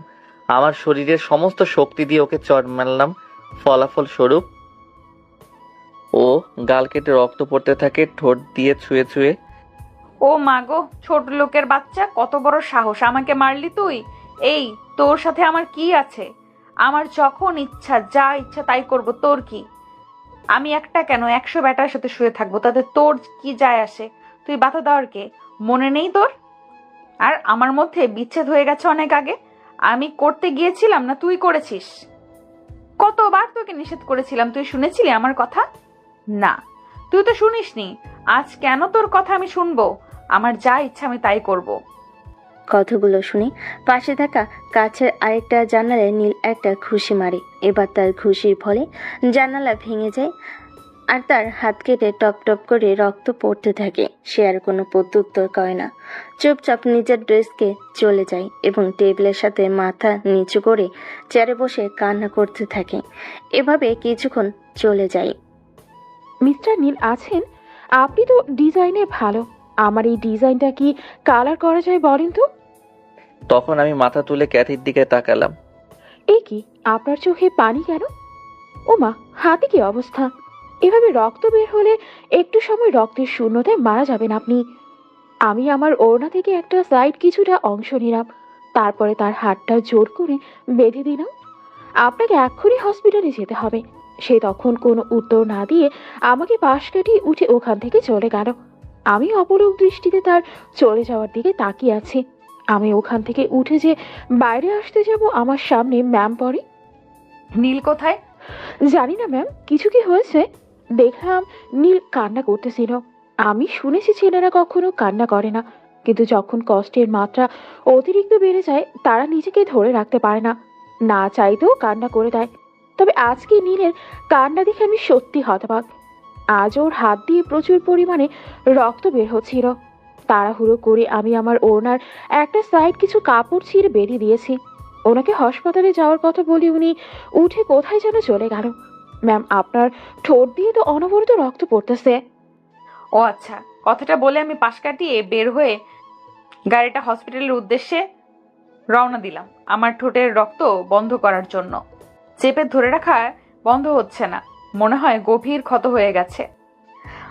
আমার শরীরের সমস্ত শক্তি দিয়ে ওকে চড় মারলাম। ফলাফল স্বরূপ ও গাল কেটে রক্ত পড়তে থাকে, ঠোঁট দিয়ে ছুঁয়ে ছুঁয়ে। ও মাগো, ছোট লোকের বাচ্চা, কত বড় সাহস! আমাকে মারলি তুই? এই, তোর সাথে আমার কি আছে? আমার যখন ইচ্ছা যা ইচ্ছা তাই করব, তোর কি? আমি একটা কেন 100 ব্যাটার সাথে শুয়ে থাকবো, তাতে তোর কি যায় আসে? তুই বাধা দেওয়ার কে? মনে নেই তোর? আর আমার মধ্যে বিচ্ছেদ হয়ে গেছে অনেক আগে। আমি করতে গিয়েছিলাম না তুই করেছিস? কতবার তোকে নিষেধ করেছিলাম, তুই শুনেছিলি আমার কথা? না, তুই তো শুনিসনি। আজ কেন তোর কথা আমি শুনবো? আমার যা ইচ্ছা আমি তাই করব। কথাগুলো শুনে পাশে থাকা কাছের আরেকটা জানালায় নীল একটা ঘুষি মারে। এবার তার ঘুষির ফলে জানালা ভেঙে যায় আর তার হাত কেটে টপ টপ করে রক্ত পড়তে থাকে। সে আর কোনো প্রত্যুত্তর করে না, চুপচাপ নিজের ড্রেসকে চলে যায় এবং টেবিলের সাথে মাথা নিচু করে চেয়ারে বসে কান্না করতে থাকে। এভাবে কিছুক্ষণ চলে যায়। মিস্টার নীল আছেন? আপনি তো ডিজাইনে ভালো, আমার এই ডিজাইনটা কি কালার করা যায় বলেন তো? তখন আমি মাথা তুলে ক্যাথির দিকে তাকালাম। এই কি, আপনার চোখে পানি কেন? ওমা, হাতে কি অবস্থা? এভাবে রক্ত বের হলে একটু সময় রক্তের শূন্যতায় মারা যাবেন আপনি। আমি আমার ওড়না থেকে একটা সাইড কিছুটা অংশ নিলাম, তারপরে তার হাতটা জোর করে বেঁধে দিলাম। আপনাকে এক্ষুনি হসপিটালে যেতে হবে। সে তখন কোনো উত্তর না দিয়ে আমাকে পাশ কাটিয়ে উঠে ওখান থেকে চলে গেল। আমি অপলক দৃষ্টিতে তার চলে যাওয়ার দিকে তাকিয়ে আছি। আমি ওখান থেকে উঠে যে বাইরে আসতে যাব, আমার সামনে ম্যাম পড়ে। নীল কোথায়? জানি না ম্যাম, কিছু কি হয়েছে? দেখলাম নীল কান্না করতেছিল। আমি শুনেছি ছেলেরা কখনো কান্না করে না, কিন্তু যখন কষ্টের মাত্রা অতিরিক্ত বেড়ে যায় তারা নিজেকে ধরে রাখতে পারে না, না চাইতেও কান্না করে দেয়। তবে আজকে নীলের কান্না দেখে আমি সত্যি হতবাক। আজ ওর হাত দিয়ে প্রচুর পরিমাণে রক্ত বের হচ্ছিল। তাড়াহুড়ো করে আমি আমার ওড়নার একটা সাইড কিছু কাপড় ছিঁড়ে বেঁধে দিয়েছি। ওনাকে হাসপাতালে যাওয়ার কথা বলে উনি উঠে কোথায় যেন চলে গেল। ম্যাম, আপনার ঠোঁট দিয়ে তো অনবরত রক্ত পড়তেছে। ও আচ্ছা, কথাটা বলে আমি পাশ কাটিয়ে বের হয়ে গাড়িটা হসপিটালের উদ্দেশ্যে রওনা দিলাম আমার ঠোঁটের রক্ত বন্ধ করার জন্য। চেপে ধরে রাখা বন্ধ হচ্ছে না, মনে হয় গভীর ক্ষত হয়ে গেছে।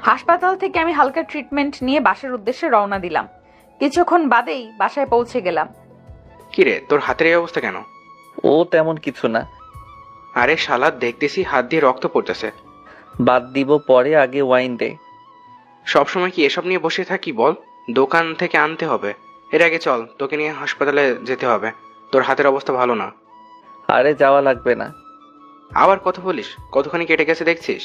হাসপাতাল থেকে আমি হালকা ট্রিটমেন্ট নিয়ে বাসার উদ্দেশ্যে রওনা দিলাম। কিছুক্ষণ বাদেই বাসায় পৌঁছে গেলাম। কিরে, তোর হাতের এই অবস্থা কেন? ও তেমন কিছু না। আরে শালা, দেখতেছি হাত দিয়ে রক্ত পড়তেছে। বাদ দিব পরে, আগে ওয়াইন দে। সবসময় কি এসব নিয়ে বসে থাকি বল? দোকান থেকে আনতে হবে। এর আগে চল, তোকে নিয়ে হাসপাতালে যেতে হবে। তোর হাতের অবস্থা ভালো না। আরে যাওয়া লাগবে না। আবার কথা বলিস? কতখানি কেটে গেছে দেখছিস?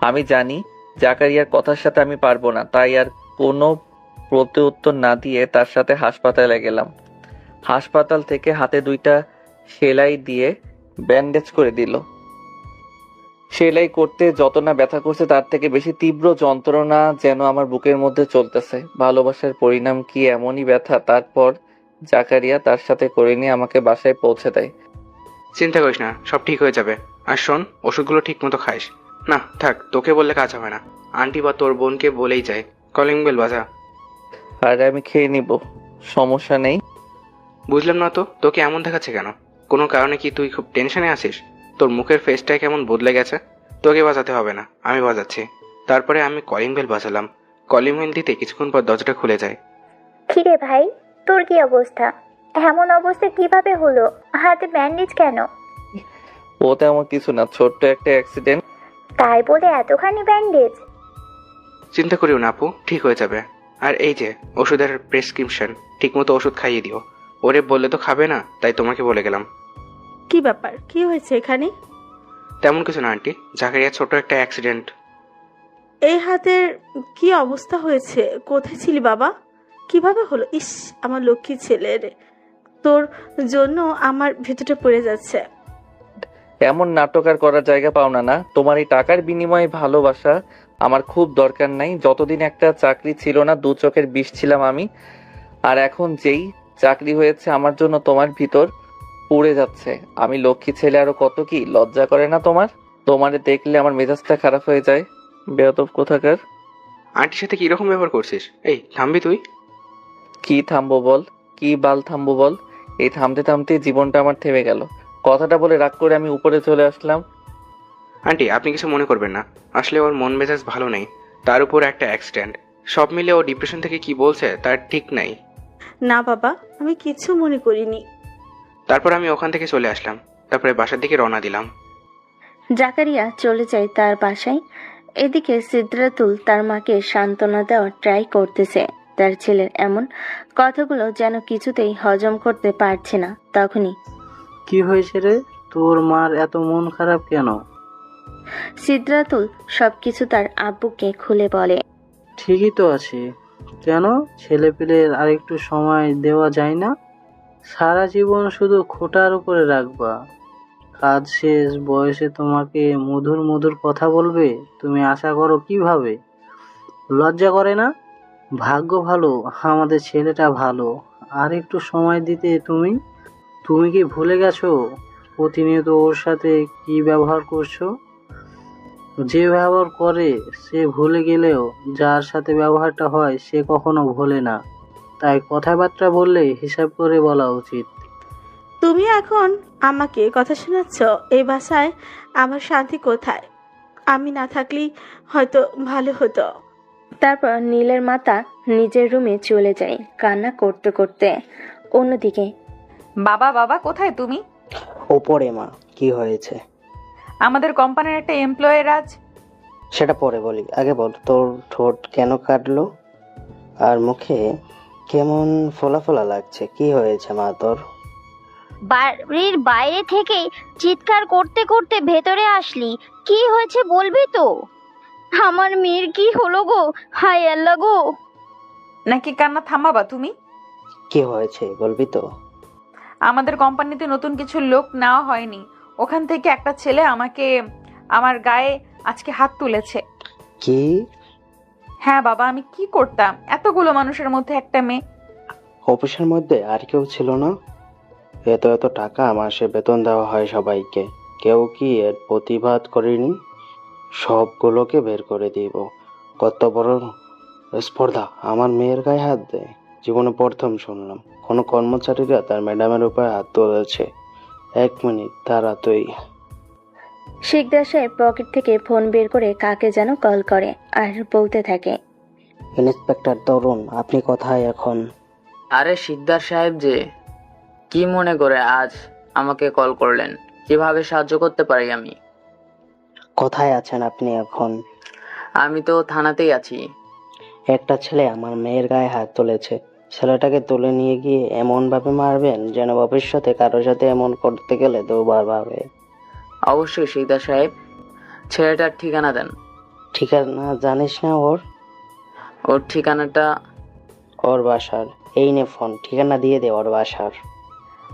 আমি জানি জাকারিয়ার কথার সাথে আমি পারবো না, তাই আর কোনো প্রত্যুত্তর না দিয়ে তার সাথে হাসপাতালে গেলাম। হাসপাতাল থেকে হাতে 2টা সেলাই দিয়ে ব্যান্ডেজ করে দিল। সেলাই করতে যত না ব্যথা করছে তার থেকে বেশি তীব্র যন্ত্রণা যেন আমার বুকের মধ্যে চলতেছে। ভালোবাসার পরিণাম কি এমনই ব্যথা? তারপর জাকারিয়া তার সাথে করে নিয়ে আমাকে বাসায় পৌঁছে দেয়। চিন্তা করিস না, সব ঠিক হয়ে যাবে। আর শোন, ওষুধগুলো ঠিক মতো খাইস। না থাক, তোকে বললে কাজ হবে না। আন্টি বা তোর বোনকে বলেই যায়। কলিং বেল বাজা। আর আমি খেয়ে নিব, সমস্যা নেই। বুঝলাম না তো, তোকে এমন দেখাচ্ছে কেন? কোনো কারণে কি তুই খুব টেনশনে আছিস? তোর মুখের ফেসটা কেমন বদলে গেছে। তোকে বাজাতে হবে না, আমি বাজাচ্ছি। তারপরে আমি কলিং বেল বাজালাম। কলিং বেল দিতে কিছুক্ষণ পর দরজাটা খুলে যায়। কিরে ভাই, তোর কি অবস্থা? এমন অবস্থা কিভাবে হলো? হাতে ব্যান্ডেজ কেন? ও তেমন কিছু না, ছোট্ট একটা অ্যাক্সিডেন্ট। তাই বলে এতখানি ব্যান্ডেজ? চিন্তা করিও না আপু, ঠিক হয়ে যাবে। আর এই যে ওষুধের প্রেসক্রিপশন, ঠিকমতো ওষুধ খাইয়ে দিও। ওরে বললে তো খাবে না, তাই তোমাকে বলে গেলাম। কি ব্যাপার, কি হয়েছে এখানে? তেমন কিছু না আন্টি, জাকারিয়া ছোট একটা অ্যাক্সিডেন্ট। এই হাতের কি অবস্থা হয়েছে? কোথায় ছিলি বাবা? কিভাবে হলো? ইস, আমার লক্ষ্মী ছেলে রে, তোর জন্য আমার ভেতরটা পড়ে যাচ্ছে। এমন নাটক আর করার জায়গা পাও না। না, তোমার এই টাকার বিনিময়ে ভালোবাসা আমার খুব দরকার নাই। যতদিন একটা চাকরি ছিল না, 2 চোখের বিষ ছিলাম আমি। আর এখন যেই চাকরি হয়েছে আমার জন্য তোমার ভিতর পুড়ে যাচ্ছে। আমি লক্ষ্মী ছেলে, আরো কত কি লজ্জা করে না তোমার? তোমারে দেখলে আমার মেজাজটা খারাপ হয়ে যায়। বেয়াদব কোথাকার। আন্টির সাথে কিরকম ব্যবহার করছিস? এই থামবি তুই? কি থামবো বল? কি বাল থামবো বল? এই থামতে থামতে জীবনটা আমার থেমে গেল। কথাটা বলে রাগ করে আমি উপরে চলে আসলাম। আন্টি, আপনি কিছু মনে করবেন না। আসলে ওর মন মেজাজ ভালো নেই, তার উপর একটা অ্যাক্সিডেন্ট। সব মিলে ও ডিপ্রেশন থেকে কি বলছে তার ঠিক নাই। না বাবা, আমি কিছু মনে করিনি। তারপর আমি ওখান থেকে চলে আসলাম। তারপরে বাসার দিকে রওনা দিলাম। জাকারিয়া চলে যায় তার বাসায়। এদিকে সিদ্রাতুল তার মাকে সান্ত্বনা দেওয়ার ট্রাই করতেছে। তার ছেলের এমন কথাগুলো যেন কিছুতেই হজম করতে পারছে না। তখনই কি হয়েছে রে, তোর মার এত মন খারাপ কেন? সিদ্রাতুল সবকিছু তার আব্বুকে খুলে বলে। ঠিকই তো আছে, কেন ছেলেপিলের আরেকটু সময় দেওয়া যায় না? সারা জীবন শুধু খোটার উপরে রাখবা? কাজ শেষ বয়সে তোমাকে মধুর মধুর কথা বলবে, তুমি আশা করো কিভাবে? লজ্জা করে না? ভাগ্য ভালো আমাদের ছেলেটা ভালো, আর একটু সময় দিতে তুমি তুমি কি ভুলে গেছো প্রতিনিয়ত ওর সাথে কি ব্যবহার করছো? যে ব্যবহার করে সে ভুলে গেলেও যার সাথে ব্যবহারটা হয় সে কখনো ভোলে না। তাই কথাবার্তা বললে হিসাব করে বলা উচিত। তুমি এখন আমাকে কথা শোনাচ্ছ? এই বাসায় আমার শান্তি কোথায়? আমি না থাকলেই হয়তো ভালো হতো। তারপর নীলের মাতা নিজের রুমে চলে যায় কান্না করতে করতে। অন্যদিকে বাবা বাবা কোথায় তুমি? ওপরে মা, কি হয়েছে? আমাদের কোম্পানির একটা এমপ্লয়ের আজ। সেটা পরে বলি, আগে বল তোর ঠোঁট কেন কাটলো আর মুখে কেমন ফোলা ফোলা লাগছে, কি হয়েছে মা তোর? বাড়ির বাইরে থেকে চিৎকার করতে করতে ভেতরে আসলি, কি হয়েছে বলবি তো? আমার মেয়ের কি হলো গো, হায় আল্লাহ গো। নাকি কান্না থামাবা তুমি? কি হয়েছে বলবি তো? আমাদের কোম্পানিতে নতুন কিছু লোক নেওয়া হয়নি, ওখান থেকে একটা ছেলে আমার গায়ে আজকে হাত তুলেছে। কি? হ্যাঁ বাবা, আমি কি করতাম? এতগুলো মানুষের মধ্যে একটা মেয়ে। অফিসের মধ্যে আর কেউ ছিল না? এত এত টাকা মাসে বেতন দেওয়া হয় সবাইকে, কেউ কি এর প্রতিবাদ করেনি? সবগুলোকে বের করে দিব। কত বড় স্পর্ধা, আমার মেয়ের গায়ে হাত দেয়! জীবনে প্রথম শুনলাম কোনো কর্মচারীরা তার ম্যাডামের উপরে হাত তুলেছে। 1 মিনিট দাঁড়া তুই। শিকদার সাহেব পকেট থেকে ফোন বের করে কাকে যেন কল করে আর বলতে থাকে, ইন্সপেক্টর তরুণ, আপনি কোথায় এখন? আরে শিকদার সাহেব যে, কি মনে করে আজ আমাকে কল করলেন? কিভাবে সাহায্য করতে পারি আমি? কোথায় আছেন আপনি এখন? আমি তো থানাতেই আছি। একটা ছেলে আমার মেয়ের গায়ে হাত তুলেছে, ছেলেটাকে তুলে নিয়ে গিয়ে এমন ভাবে মারবেন যেন ভবিষ্যতে কারোর সাথে এমন করতে গেলে দুবার ভাবে। অবশ্যই শিকদার সাহেব, ছেলেটার ঠিকানা দেন। ঠিকানা জানিস না ওর? ওর ঠিকানাটা? ওর বাসার। এই নে ফোন, ঠিকানা দিয়ে দে ওর বাসার।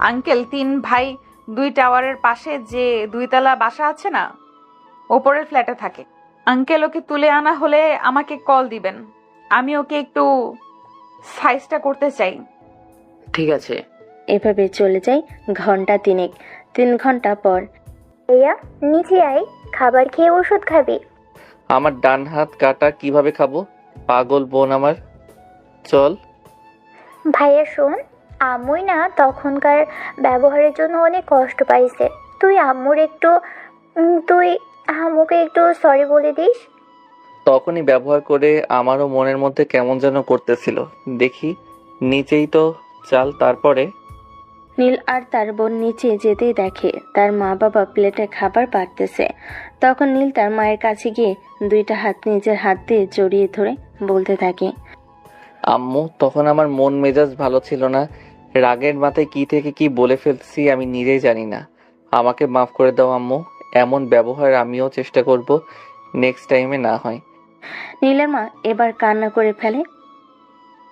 আঙ্কেল, 3 ভাই 2 টাওয়ারের পাশে যে 2 তলা বাসা আছে না, ওপরের ফ্ল্যাটে থাকে। আঙ্কেল, ওকে তুলে আনা হলে আমাকে কল দিবেন, আমি ওকে একটু সাইজটা করতে চাই। ঠিক আছে। এভাবে চলে যায় ঘন্টা 3। 3 ঘন্টা পর, ভাইয়া নিচে আয়, খাবার খেয়ে ওষুধ খাবি। আমার ডান হাত কাটা, কিভাবে খাবো? পাগল বোন আমার, চল। ভাইয়া শোন, আম্মুই না তখনকার ব্যবহারের জন্য অনেক কষ্ট পাইছে। তুই আম্মুকে একটু সরি বলে দিস। তখনই ব্যবহার করে আমারও মনের মধ্যে কেমন যেন করতেছিল। দেখি নিচেই তো চাল। তারপরে নীল আর তার বোন নিচে যেতেই দেখে তার মা বাবা প্লেটে খাবার বাড়তেছে। তখন নীল তার মায়ের কাছে গিয়ে 2টা হাত নিজের হাত দিয়ে জড়িয়ে ধরে বলতে থাকে, আম্মু, তখন আমার মন মেজাজ ভালো ছিল না, রাগের মাথায় কি থেকে কি বলে ফেলছি আমি নিজেই জানি না। আমাকে মাফ করে দাও আম্মু, এমন ব্যবহার আমিও চেষ্টা করব নেক্সট টাইমে না হয়। নীলের মা এবার কান্না করে ফেলে,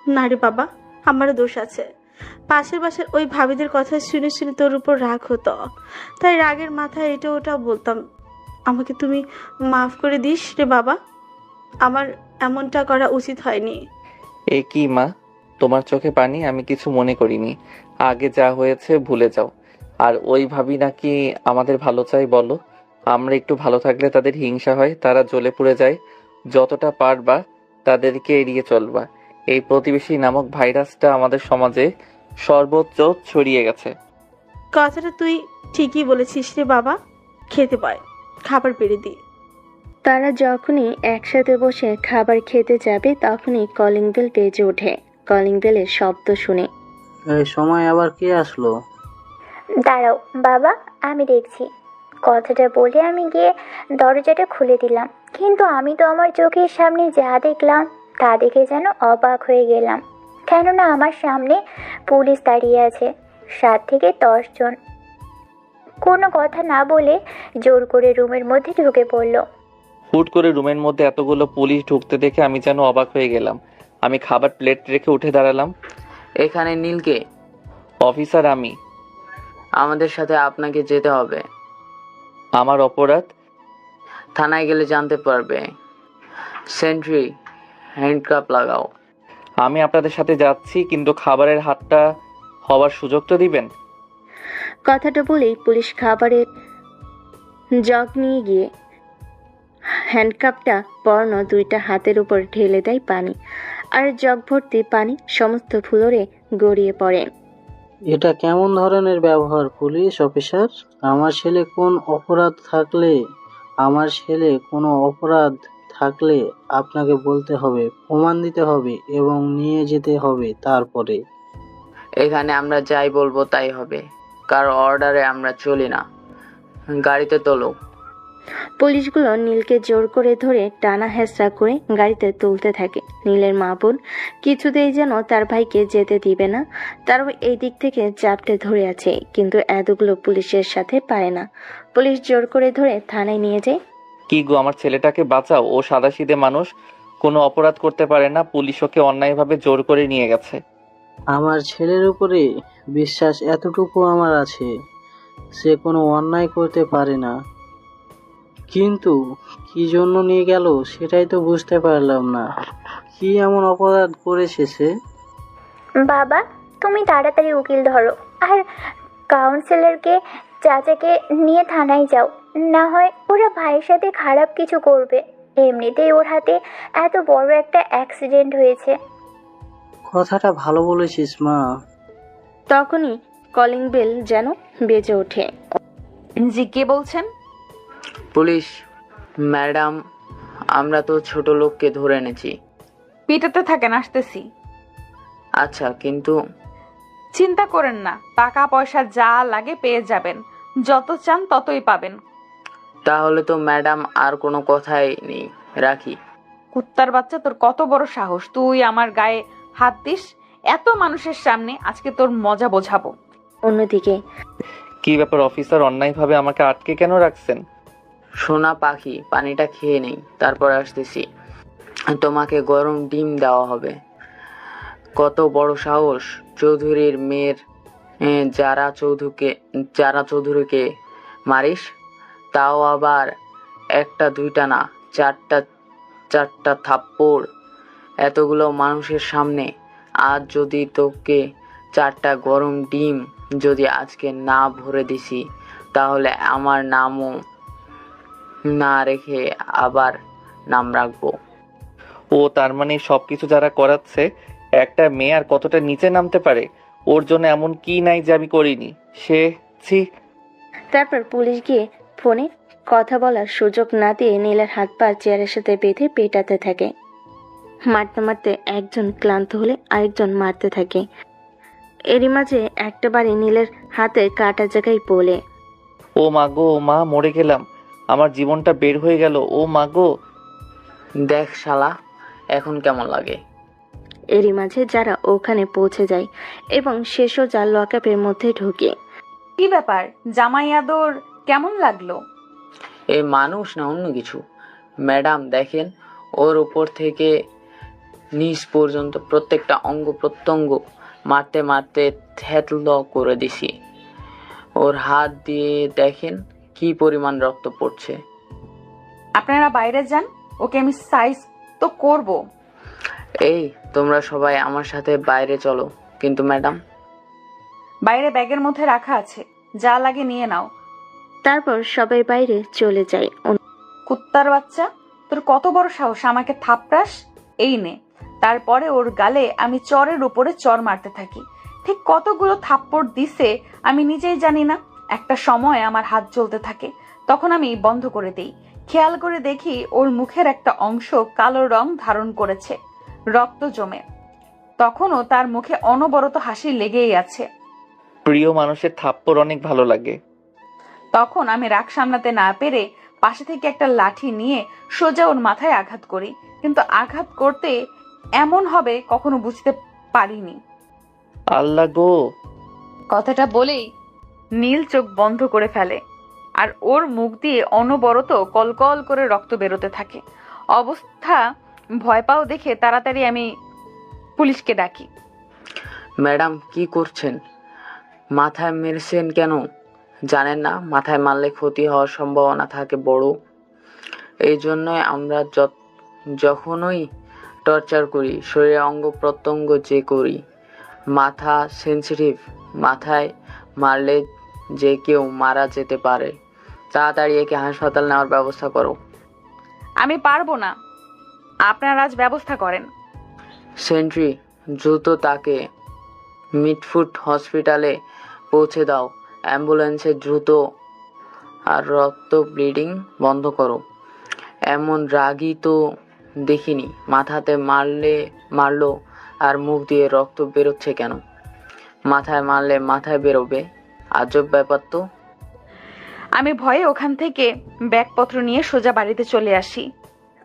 না রে বাবা, আমারও দোষ আছে। পাশের বাসার ওই ভাবিদের কথা শুনে শুনে তোর উপর রাগ হতো, তাই রাগের মাথায় এটা ওটা বলতাম। আমাকে তুমি মাফ করে দিস রে বাবা, আমার এমনটা করা উচিত হয়নি। এ কি মা, তোমার চোখে পানি? আমি কিছু মনে করিনি। আগে যা হয়েছে ভুলে যাও। আর ওই ভাবি নাকি আমাদের ভালো চাই বলো? আমরা একটু ভালো থাকলে তাদের হিংসা হয়, তারা জ্বলে পুড়ে যায়। যতটা পারবা তাদেরকে এড়িয়ে চলবা। এই প্রতিবেশী নামক ভাইরাসটা আমাদের সমাজে সর্বোচ্চ ছড়িয়ে গেছে। কথাটা তুই ঠিকই বলেছিস রে বাবা, খেতে পায়, খাবার পেরে দি। তারা যখনই একসাথে বসে খাবার খেতে যাবে তখনই কলিং বেল বেজে ওঠে। কলিং বেলের শব্দ শুনে এই সময় আবার কে আসলো? দাঁড়াও বাবা, আমি দেখছি। কথাটা বলে আমি গিয়ে দরজাটা খুলে দিলাম, কিন্তু আমি তো আমার চোখের সামনে যা দেখলাম তা দেখে যেন অবাক হয়ে গেলাম। কেননা আমার সামনে পুলিশ দাঁড়িয়ে আছে, 7 থেকে 10 জন। কোনো কথা না বলে জোর করে রুমের মধ্যে ঢুকে পড়লো। হুট করে রুমের মধ্যে এতগুলো পুলিশ ঢুকতে দেখে আমি যেন অবাক হয়ে গেলাম। আমি খাবার প্লেট রেখে উঠে দাঁড়ালাম। এখানে নীলকে? অফিসার আমি। আমাদের সাথে আপনাকে যেতে হবে। আমার অপরাধ? থানায় গেলে জানতে পারবে। সেন্ট্রি, হ্যান্ডকাপ লাগাও। আমি আপনাদের সাথে যাচ্ছি, কিন্তু খাবারের হাতটা হওয়ার সুযোগ তো দিবেন। কথাটা বলেই পুলিশ খাবারের জগ নিয়ে গিয়ে হ্যান্ডকাপটা পরানো দুইটা হাতের উপর ঢেলে দেয় পানি, আর জগ ভর্তি পানি সমস্ত ফ্লোরে গড়িয়ে পড়ে। এটা কেমন ধরনের ব্যবহার পুলিশ অফিসার? আমার ছেলে কোনো অপরাধ থাকলে আপনাকে বলতে হবে, প্রমাণ দিতে হবে এবং নিয়ে যেতে হবে। তারপরে এখানে আমরা যাই বলবো তাই হবে, কারো অর্ডারে আমরা চলি না। গাড়িতে তোলো। পুলিশগুলো নীলকে জোর করে ধরে টানা হেঁচড়া করে গাড়িতে তুলতে থাকে। নীলের মা বোন কিছুতেই যেন তার ভাইকে যেতে দিবে না, তারও এই দিক থেকে চাপটে ধরে আছে, কিন্তু এতগুলো পুলিশের সাথে পারে না। পুলিশ জোর করে ধরে থানায় নিয়ে যায়। কি গো, আমার ছেলেটাকে বাঁচাও, ও সাদাসিধে মানুষ, কোনো অপরাধ করতে পারে না, পুলিশ ওকে অন্যায়ভাবে জোর করে নিয়ে গেছে। আমার ছেলের উপরে বিশ্বাস এতটুকু আমার আছে, সে কোনো অন্যায় করতে পারে না, কিন্তু কি জন্য নিয়ে গেল সেটাই তো বুঝতে পারলাম না। কি এমন অপরাধ করেছে সে? বাবা, তুমি তাড়াতাড়ি উকিল ধরো আর কাউন্সিলরকে চাচাকে নিয়ে থানায় যাও, না হয় ওরা ভাইয়ের সাথে খারাপ কিছু করবে। এমনিতেই ওর হাতে এত বড় একটা অ্যাক্সিডেন্ট হয়েছে। কথাটা ভালো বলেছিস মা। তখনই কলিং বেল যেন বেজে ওঠে। জি, কে বলছেন? পুলিশ ম্যাডাম, আমরা তো ছোট লোককে ধরে এনেছি। পিটাতে থাকেন, আসতেছি। আচ্ছা, কিন্তু চিন্তা করেন না, টাকা পয়সা যা লাগে পেয়ে যাবেন, যত চান ততই পাবেন। তাহলে তো ম্যাডাম আর কোনো কথাই নেই, রাখি। কুত্তার বাচ্চা, তোর কত বড় সাহস, তুই আমার গায়ে হাত দিস এত মানুষের সামনে? আজকে তোর মজা বোঝাবো। অন্যদিকে, কি ব্যাপার অফিসার, অন্যায়ভাবে আমাকে আটকে কেন রাখছেন? সোনা পাখি, পানিটা খেয়ে নেই, তারপর আসতেছি। তোমাকে গরম ডিম দেওয়া হবে। কত বড় সাহস, চৌধুরীর মেয়ের যারা চৌধুরীকে মারিস, তাও আবার একটা দুইটা না, চারটা থাপ্পড় এতগুলো মানুষের সামনে। আজ যদি তোকে 4টা গরম ডিম যদি আজকে না ভরে দিছি, তাহলে আমার নামও না রেখে আবার নাম রাখবো। ও তার মানে সবকিছু যারা করাচ্ছে, একটা মেয়ে আর কতটা নিচে নামতে পারে? ওর জন্য এমন কি নাই যে আমি করিনি? সে ছি। তারপর পুলিশ গিয়ে ফোনে কথা বলার সুযোগ না দিয়ে নীলের হাত পা চেয়ারের সাথে বেঁধে পেটাতে থাকে। মারতে মারতে একজন ক্লান্ত হলে আরেকজন মারতে থাকে। এরই মাঝে একটা বাড়ি নীলের হাতে কাটা জায়গায় পড়ে। ও মা গো, ও মা, মরে গেলাম, আমার জীবনটা বের হয়ে গেল, ও মা গো। দেখ শালা, এখন কেমন লাগে? এরই মাঝে যারা ওখানে পৌঁছে যায় এবং সে সোজা লকআপের মধ্যে ঢুকে। কি ব্যাপার, জামাই আদর কেমন লাগলো? এই মানুষ না অন্য কিছু। ম্যাডাম দেখেন, ওর উপর থেকে নিচ পর্যন্ত প্রত্যেকটা অঙ্গ প্রত্যঙ্গ মারতে মারতে থেতল করে দিছি। ওর হাত দিয়ে দেখেন কি পরিমাণ রক্ত পড়ছে। আপনারা বাইরে যান, ওকে আমি সাইজ তো করব। এই তোমরা সবাই আমার সাথে বাইরে চলো। কিন্তু ম্যাডাম? বাইরে ব্যাগের মধ্যে রাখা আছে, যা লাগে নিয়ে নাও। তারপর সবাই বাইরে চলে যায়। কুত্তার বাচ্চা, তোর কত বড় সাহস আমাকে থাপড়াস? এই নে। তারপরে ওর গালে আমি চরের উপরে চর মারতে থাকি। ঠিক কতগুলো থাপ্পড় দিছে আমি নিজেই জানি না। একটা সময় আমার হাত জ্বলতে থাকে, তখন আমি বন্ধ করে দেই। খেয়াল করে দেখি ওর মুখের একটা অংশ কালো রং ধারণ করেছে, রক্ত জমে। তখনও তার মুখে অনবরত হাসি লেগেই আছে। প্রিয় মানুষের থাপ্পড় অনেক ভালো লাগে। তখন আমি রাগ সামলাতে না পেরে পাশে থেকে একটা লাঠি নিয়ে সোজা ওর মাথায় আঘাত করি, কিন্তু আঘাত করতে এমন হবে কখনো বুঝতে পারিনি। আল্লাহ গো! কথাটা বলেই নীল চোখ বন্ধ করে ফেলে, আর ওর মুখ দিয়ে অনবরত কলকল করে রক্ত বেরোতে থাকে। অবস্থা ভয় পাও দেখে তাড়াতাড়ি আমি পুলিশকে ডাকি। ম্যাডাম কি করছেন? মাথায় মেরেছেন কেন? জানেন না মাথায় মারলে ক্ষতি হওয়ার সম্ভাবনা থাকে বড়? এই জন্যই আমরা যখনই টর্চার করি, শরীরের অঙ্গ প্রত্যঙ্গ যে করি, মাথা সেন্সিটিভ, মাথায় মারলে যে কেউ মারা যেতে পারে। তাড়াতাড়ি একে হাসপাতাল নেওয়ার ব্যবস্থা করো। আমি পারবো না, আপনারা আজ ব্যবস্থা করেন। সেন্ট্রি, দ্রুত তাকে মিডফুট হসপিটালে পৌঁছে দাও। অ্যাম্বুলেন্সে দ্রুত, আর রক্ত ব্লিডিং বন্ধ করো। এমন রাগই তো দেখিনি। মাথাতে মারলো আর মুখ দিয়ে রক্ত বেরোচ্ছে কেন? মাথায় মারলে মাথায় বেরোবে, আজব ব্যাপার তো। আমি ভয়ে ওখান থেকে ব্যাগপত্র নিয়ে সোজা বাড়িতে চলে আসি।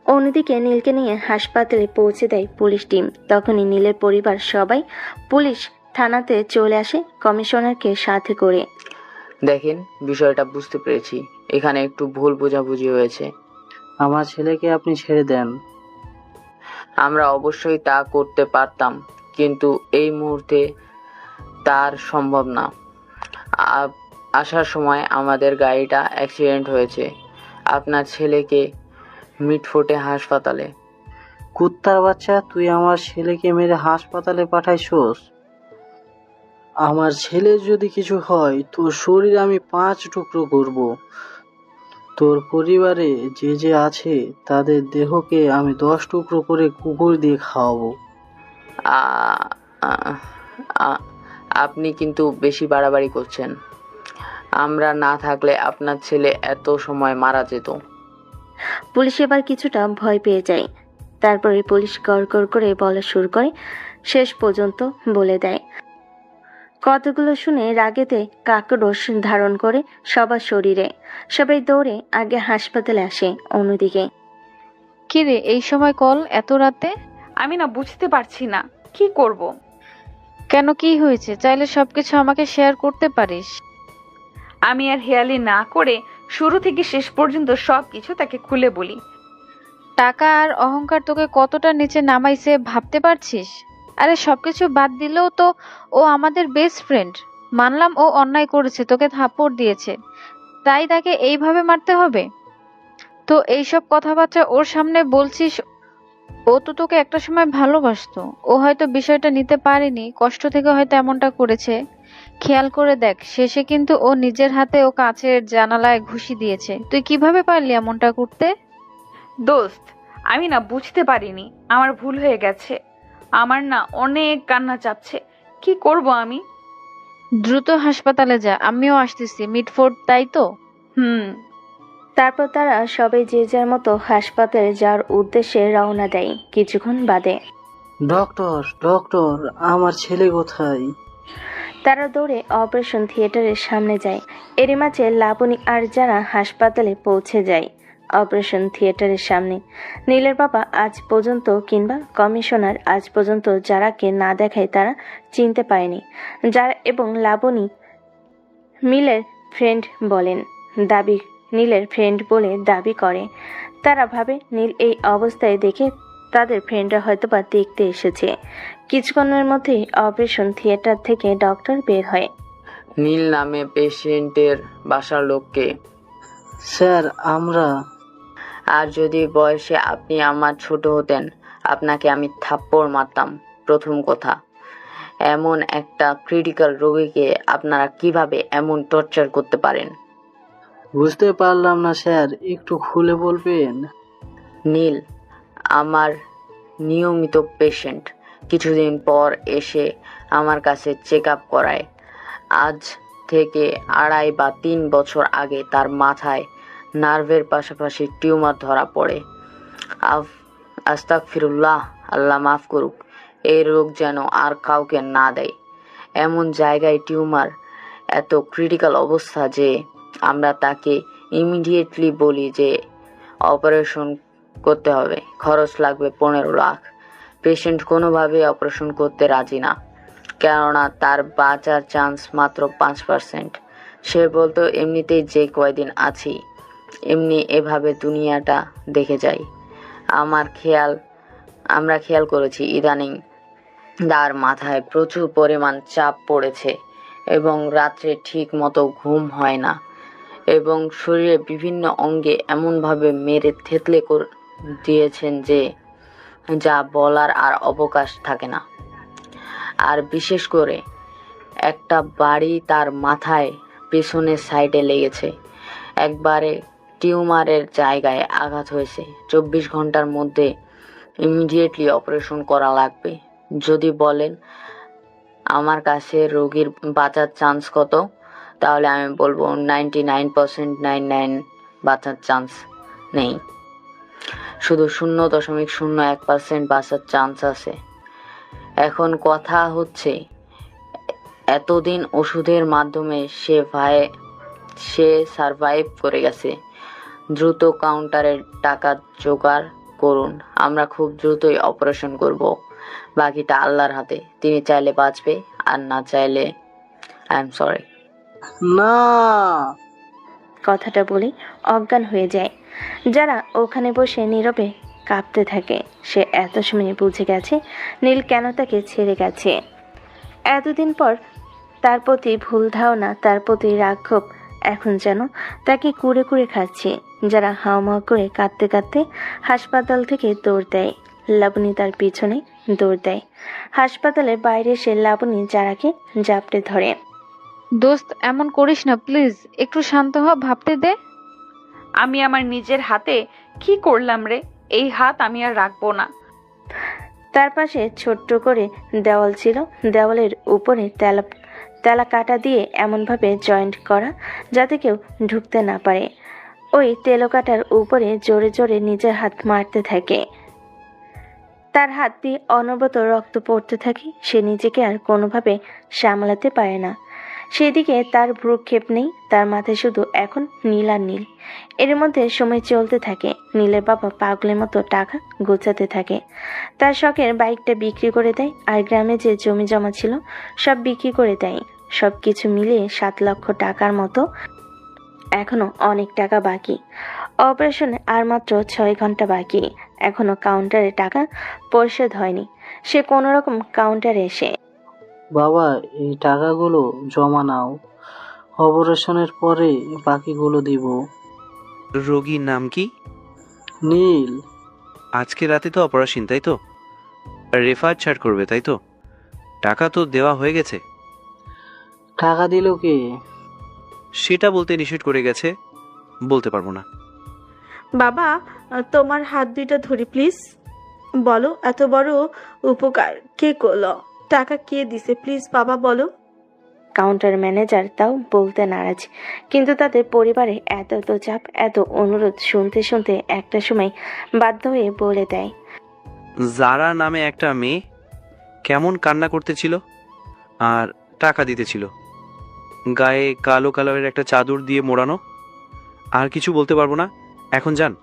অন্যদিকে নীলকে নিয়ে হাসপাতালে পৌঁছে দেয় পুলিশ টিম। তখনই নীলের পরিবার সবাই পুলিশ থানাতে চলে আসে কমিশনারকে সাথে করে। দেখেন, বিষয়টা বুঝতে পেরেছি, এখানে একটু ভুল বোঝাবুঝি হয়েছে। আমার ছেলেকে আপনি ছেড়ে দেন। আমরা অবশ্যই তা করতে পারতাম, কিন্তু এই মুহূর্তে তার সম্ভব না। আসার সময় আমাদের গাড়িটা অ্যাক্সিডেন্ট হয়েছে। আপনার ছেলেকে মিডফোর্টে হাসপাতালে। কুত্তার বাচ্চা, তুই আমার ছেলেকে মেরে হাসপাতালে পাঠাইছোস? আমার ছেলের যদি কিছু হয় তোর শরীর আমি 5 টুকরো করব। তোর পরিবারে যে আছে তাদের দেহকে আমি 10 টুকরো করে কুকুর দিয়ে খাওয়াবো। আপনি কিন্তু বেশি বাড়াবাড়ি করছেন। আমরা না থাকলে আপনার ছেলে এত সময় মারা যেত। পুলিশ এবার কিছুটা ভয় পেয়ে যায়। তারপরে পুলিশ গড়গড় করে বলা শুরু করে, শেষ পর্যন্ত বলে দেয়। কতগুলো শুনে রাগেতে কাকরোষ ধারণ করে সবার শরীরে। সবাই দৌড়ে আগে হাসপাতালে আসে। অন্যদিকে, কিরে এই সময় কল এত রাতে? আমি না বুঝতে পারছি না কি করব। কেন, কি হয়েছে? চাইলে সবকিছু আমাকে শেয়ার করতে পারিস। আমি আর হেয়ালি না করে শুরু থেকে শেষ পর্যন্ত সবকিছু তাকে খুলে বলি। টাকা আর অহংকার তোকে কতটা নিচে নামাইছে ভাবতে পারছিস? আরে সবকিছু বাদ দিলেও তো ও আমাদের বেস্ট ফ্রেন্ড। মানলাম ও অন্যায় করেছে, তোকে থাপ্পড় দিয়েছে, তাই তাকে এইভাবে মারতে হবে? তো এইসব কথাবার্তা ওর সামনে বলছিস? ও তো তোকে একটা সময় ভালোবাসতো। ও হয়তো বিষয়টা নিতে পারেনি, কষ্ট থেকে হয়তো এমনটা করেছে। খেয়াল করে দেখ, শেষে কিন্তু ও নিজের হাতে ও কাচের জানালায় ঘুষি দিয়েছে। তুই কিভাবে পারলি এমনটা করতে? দোস্ত, আমি না বুঝতে পারিনি, আমার ভুল হয়ে গেছে। আমার না অনেক কান্না চাপছে, কি করব আমি? দ্রুত হাসপাতালে যা, আমিও আসতেছি। মিডফোর্ট, তাই তো? তারপর তারা সবাই যে যার মতো হাসপাতালে যাওয়ার উদ্দেশ্যে রওনা দেয়। কিছুক্ষণ বাদে, ডক্টর ডক্টর, আমার ছেলে কোথায়? তারা দৌড়ে অপারেশন থিয়েটারের সামনে যায়। এরই মাঝে লাবণী আর যারা হাসপাতালে পৌঁছে যায় অপারেশন থিয়েটারের সামনে। নীলের বাবা আজ পর্যন্ত কিংবা কমিশনার আজ পর্যন্ত যারাকে না দেখায় তারা চিনতে পারেনি। যারা এবং লাবণী নীলের ফ্রেন্ড বলে দাবি করে। তারা ভাবে নীল এই অবস্থায় দেখে তাদের ফ্রেন্ডরা হয়তোবা দেখতে এসেছে। কিছুক্ষণের মধ্যেই অপারেশন থিয়েটার থেকে ডক্টর বের হয়। নীল নামে পেশেন্টের বাসার লোককে। স্যার, আমরা। আর যদি বয়সে আপনি আমার ছোট হতেন, আপনাকে আমি থাপ্পড় মারতাম। প্রথম কথা, এমন একটা ক্রিটিক্যাল রোগীকে আপনারা কিভাবে এমন টর্চার করতে পারেন? বুঝতে পারলাম না স্যার, একটু খুলে বলবেন? নীল আমার নিয়মিত পেশেন্ট। কিছুদিন পর এসে আমার কাছে চেক আপ করায়। আজ থেকে 2.5 বা 3 বছর আগে তার মাথায় নার্ভের পাশাপাশি টিউমার ধরা পড়ে। আস্তাগফিরুল্লাহ, আল্লাহ মাফ করুক। এই রোগ যেন আর কাউকে না দেয়। এমন জায়গায় টিউমার, এত ক্রিটিক্যাল অবস্থা যে আমরা তাকে ইমিডিয়েটলি বলি যে অপারেশন করতে হবে। খরচ লাগবে 15 লাখ। পেশেন্ট কোনোভাবেই অপারেশন করতে রাজি না, কেননা তার বাঁচার চান্স মাত্র 5%। সে বলতো এমনিতেই যে কয়দিন আছি এমনি এভাবে দুনিয়াটা দেখে যাই। আমরা খেয়াল করেছি ইদানিং তার মাথায় প্রচুর পরিমাণ চাপ পড়েছে এবং রাত্রে ঠিক মতো ঘুম হয় না এবং শরীরে বিভিন্ন অঙ্গে এমনভাবে মেরে থেতলে দিয়েছেন যে যা বলার আর অবকাশ থাকে না। আর বিশেষ করে একটা বাড়ি তার মাথায় পেছনের সাইডে লেগেছে, একবারে টিউমারের জায়গায় আঘাত হয়েছে। 24 ঘন্টার মধ্যে ইমিডিয়েটলি অপারেশন করা লাগবে। যদি বলেন আমার কাছে রোগীর বাঁচার চান্স কত, তাহলে আমি বলবো 99.99 বাঁচার চান্স নেই, শুধু 0.01% বাঁচার চান্স আছে। এখন কথা হচ্ছে এতদিন ওষুধের মাধ্যমে সে সারভাইভ করে গেছে। দ্রুত কাউন্টারের টাকা জোগাড় করুন, আমরা খুব দ্রুতই অপারেশন করব। বাকিটা আল্লাহর হাতে, তিনি চাইলে বাঁচবে আর না চাইলে আই এম সরি। না, কথাটা বলে অজ্ঞান হয়ে যায়। যারা ওখানে বসে নীরবে কাঁপতে থাকে। সে এত সময় বুঝে গেছে নীল কেন তাকে ছেড়ে গেছে। এতদিন পর তার প্রতি ভুল ধারণা, তার প্রতি রাঘব এখন যেন তাকে কুড়ে কুড়ে খাচ্ছে। যারা হাওমাও করে কাঁদতে কাঁদতে হাসপাতাল থেকে দৌড় দেয়। লাবণী তার পিছনে দৌড় দেয়। হাসপাতালের বাইরে এসে লাবণী যারাকে জাপটে ধরে। দোস্ত, এমন করিস না প্লিজ, একটু শান্ত হ, ভাবতে দে। আমি আমার নিজের হাতে কি করলাম রে? এই হাত আমি আর রাখবো না। তার পাশে ছোট্ট করে দেওয়াল ছিল। দেওয়ালের উপরে তেলা কাটা দিয়ে এমনভাবে জয়েন্ট করা যাতে কেউ ঢুকতে না পারে। ওই তেলো কাটার উপরে জোরে জোরে নিজের হাত মারতে থাকে। তার হাত দিয়ে অনবরত রক্ত পড়তে থাকে। সে নিজেকে আর কোনোভাবে সামলাতে পারে না। সেদিকে তার ভ্রুক্ষেপ নেই, তার মাথায় শুধু এখন নীল আর নীল। এর মধ্যে সময় চলতে থাকে। নীলের বাবা পাগলের মতো টাকা গোছাতে থাকে। তার শখের বাইকটা বিক্রি করে দেয় আর গ্রামে যে জমি জমা ছিল সব বিক্রি করে দেয়। সব কিছু মিলিয়ে 7 লক্ষ টাকার মতো। এখনো অনেক টাকা বাকি। অপারেশনে আর মাত্র 6 ঘন্টা বাকি। এখনো কাউন্টারে টাকা পরিশোধ হয়নি। সে কোনো রকম কাউন্টারে এসে, বাবা এই টাকাগুলো জমা নাও, অপারেশনের পরে বাকিগুলো দিব। রোগীর নাম কি? নীল। আজকে রাতে তো অপারেশন, তাই তো? রেফার ছাড় করবে, তাই তো? টাকা তো দেওয়া হয়ে গেছে। টাকা দিল কে? সেটা বলতে নিষেধ করে গেছে, বলতে পারবো না। বাবা, তোমার হাত দুইটা ধরি প্লিজ। বলো, এত বড় উপকার কে করলো? টাকা কে দিছে প্লিজ বাবা বলো। কাউন্টার ম্যানেজার তাও বলতে নারাজ। কিন্তু তাদের পরিবারে এত চাপ, এত অনুরোধ শুনতে শুনতে একটা সময় বাধ্য হয়ে বলে দেয়। জারা নামে একটা মেয়ে কেমন কান্না করতেছিল আর টাকা দিতেছিল। গায়ে কালো কালারের একটা চাদর দিয়ে মোড়ানো। আর কিছু বলতে পারবো না, এখন যান।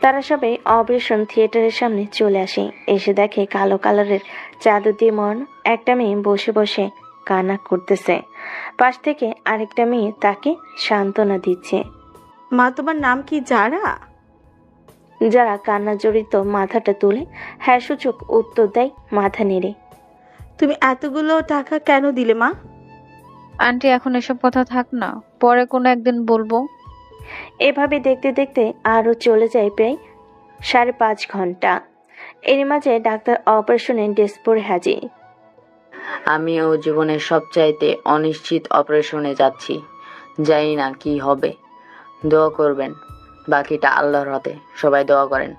তারা সবাই অপারেশন থিয়েটারের সামনে চলে আসে। এসে দেখে কালো কালারের চাদর দিয়ে মোড়ানো একটা মেয়ে বসে বসে কান্না করতেছে। পাশ থেকে আরেকটা মেয়ে তাকে সান্ত্বনা দিচ্ছে। মা, তোমার নাম কি যারা? যারা কান্না জড়িত মাথাটা তুলে হ্যাঁ সূচক উত্তর দেয় মাথা নেড়ে। তুমি এতগুলো টাকা কেন দিলে মা? আন্টি, এখন এসব কথা থাক না, পরে কোনো একদিন বলবো। এভাবে দেখতে দেখতে আরও চলে যায় প্রায় 5.5 ঘন্টা। এর মাঝে ডাক্তার অপারেশনের ডেস্ক পরে হাজির। আমিও জীবনের সবচাইতে অনিশ্চিত অপারেশনে যাচ্ছি, জানি না কি হবে। দোয়া করবেন, বাকিটা আল্লাহর হাতে, সবাই দোয়া করেন।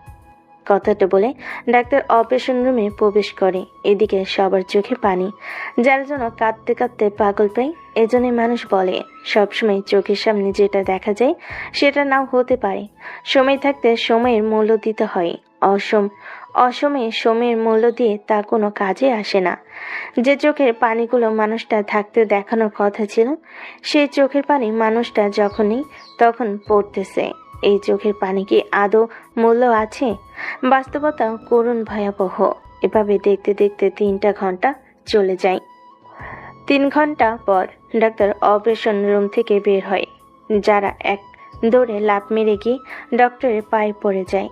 কথাটা বলে ডাক্তার অপারেশন রুমে প্রবেশ করে। এদিকে সবার চোখে পানি, যার জন্য কাঁদতে কাঁদতে পাগল প্রায়। এজন্যই মানুষ বলে সবসময় চোখের সামনে যেটা দেখা যায় সেটা নাও হতে পারে। সময় থাকতে সময়ের মূল্য দিতে হয়। অসময়ে সময়ের মূল্য দিয়ে তা কোনো কাজে আসে না। যে চোখের পানিগুলো মানুষটা থাকতে দেখানোর কথা ছিল, সেই চোখের পানি মানুষটা যখনই তখন পড়তেছে। এই চোখের পানি কি আদৌ মূল্য আছে? বাস্তবতা করুণ ভয়াবহ। এভাবে দেখতে দেখতে 3টা ঘন্টা চলে যায়। 3 ঘন্টা পর ডাক্তার অপারেশন রুম থেকে বের হয়। যারা এক দৌড়ে লাফ মেরে গিয়ে ডক্টরের পায়ে পড়ে যায়।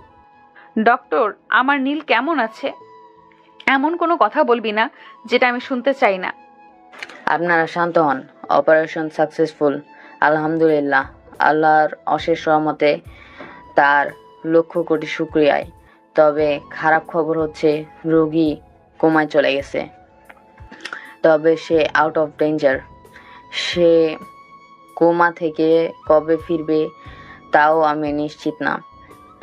ডক্টর, আমার নীল কেমন আছে? এমন কোনো কথা বলবি না যেটা আমি শুনতে চাই না। আপনারা শান্ত হন। অপারেশন সাকসেসফুল, আলহামদুলিল্লাহ। আল্লাহর অশেষ রহমতে, তার লক্ষ কোটি শুক্রিয়ায়। তবে খারাপ খবর হচ্ছে রোগী কোমায় চলে গেছে। তবে সে আউট অফ ডেঞ্জার। সে কোমা থেকে কবে ফিরবে তাও আমি নিশ্চিত না।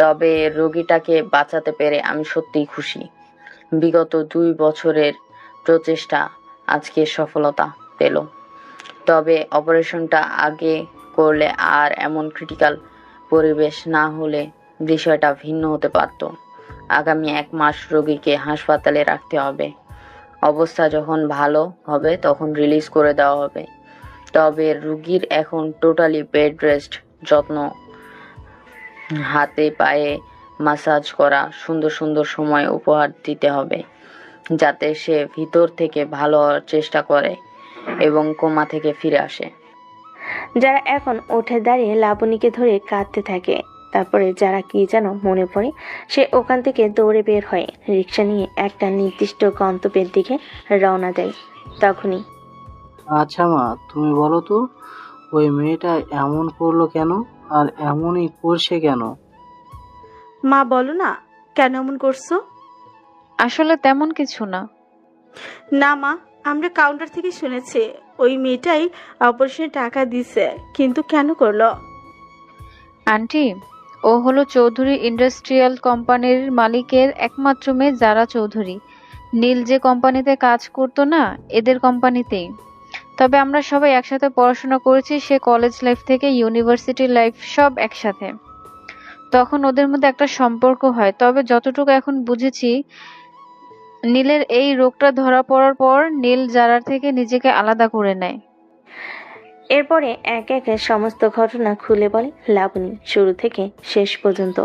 তবে রোগীটাকে বাঁচাতে পেরে আমি সত্যিই খুশি। বিগত 2 বছরের প্রচেষ্টা আজকে সফলতা পেল। তবে অপারেশনটা আগে করলে আর এমন ক্রিটিক্যাল পরিবেশ না হলে বিষয়টা ভিন্ন হতে পারত। আগামী 1 মাস রোগীকে হাসপাতালে রাখতে হবে। অবস্থা যখন ভালো হবে তখন রিলিজ করে দেওয়া হবে। তবে রোগীর এখন টোটালি বেড রেস্ট, যত্ন, হাতে পায়ে মাসাজ করা, সুন্দর সুন্দর সময় উপহার দিতে হবে যাতে সে ভিতর থেকে ভালো হওয়ার চেষ্টা করে এবং কোমা থেকে ফিরে আসে। যারা এখন উঠে দাঁড়িয়ে লাবণীকে ধরে কাঁদতে থাকে। তারপরে যারা কি যেন মনে পড়ে, সে ওখান থেকে দৌড়ে বের হয়, রিক্সা নিয়ে একটা নির্দিষ্ট গন্তব্যের দিকে রওনা দেয়। তখনই আচ্ছা মা, তুমি বলো তো ওই মেয়েটা এমন করলো কেন, আর এমনই করছে কেন? মা বলো না, কেন এমন করছো? আসলে তেমন কিছু না। না মা, আমরা কাউন্টার থেকে শুনেছি ওই মেয়েটাই অপারেশনে টাকা দিছে, কিন্তু কেন করলো? আন্টি, ও হলো চৌধুরী ইন্ডাস্ট্রিয়াল কোম্পানির মালিকের একমাত্র মেয়ে যারা চৌধুরী। নীল যে কোম্পানিতে কাজ করতো না, এদের কোম্পানিতেই। তবে আমরা সবাই একসাথে পড়াশোনা করেছি, সে কলেজ লাইফ থেকে ইউনিভার্সিটি লাইফ সব একসাথে। তখন ওদের মধ্যে একটা সম্পর্ক হয়। তবে যতটুকু এখন বুঝেছি, নীলের এই রোগটা ধরা পড়ার পর নীল জারার থেকে নিজেকে আলাদা করে নেয়। এরপরে একে একে সমস্ত ঘটনা খুলে বলে লাবণী, শুরু থেকে শেষ পর্যন্ত।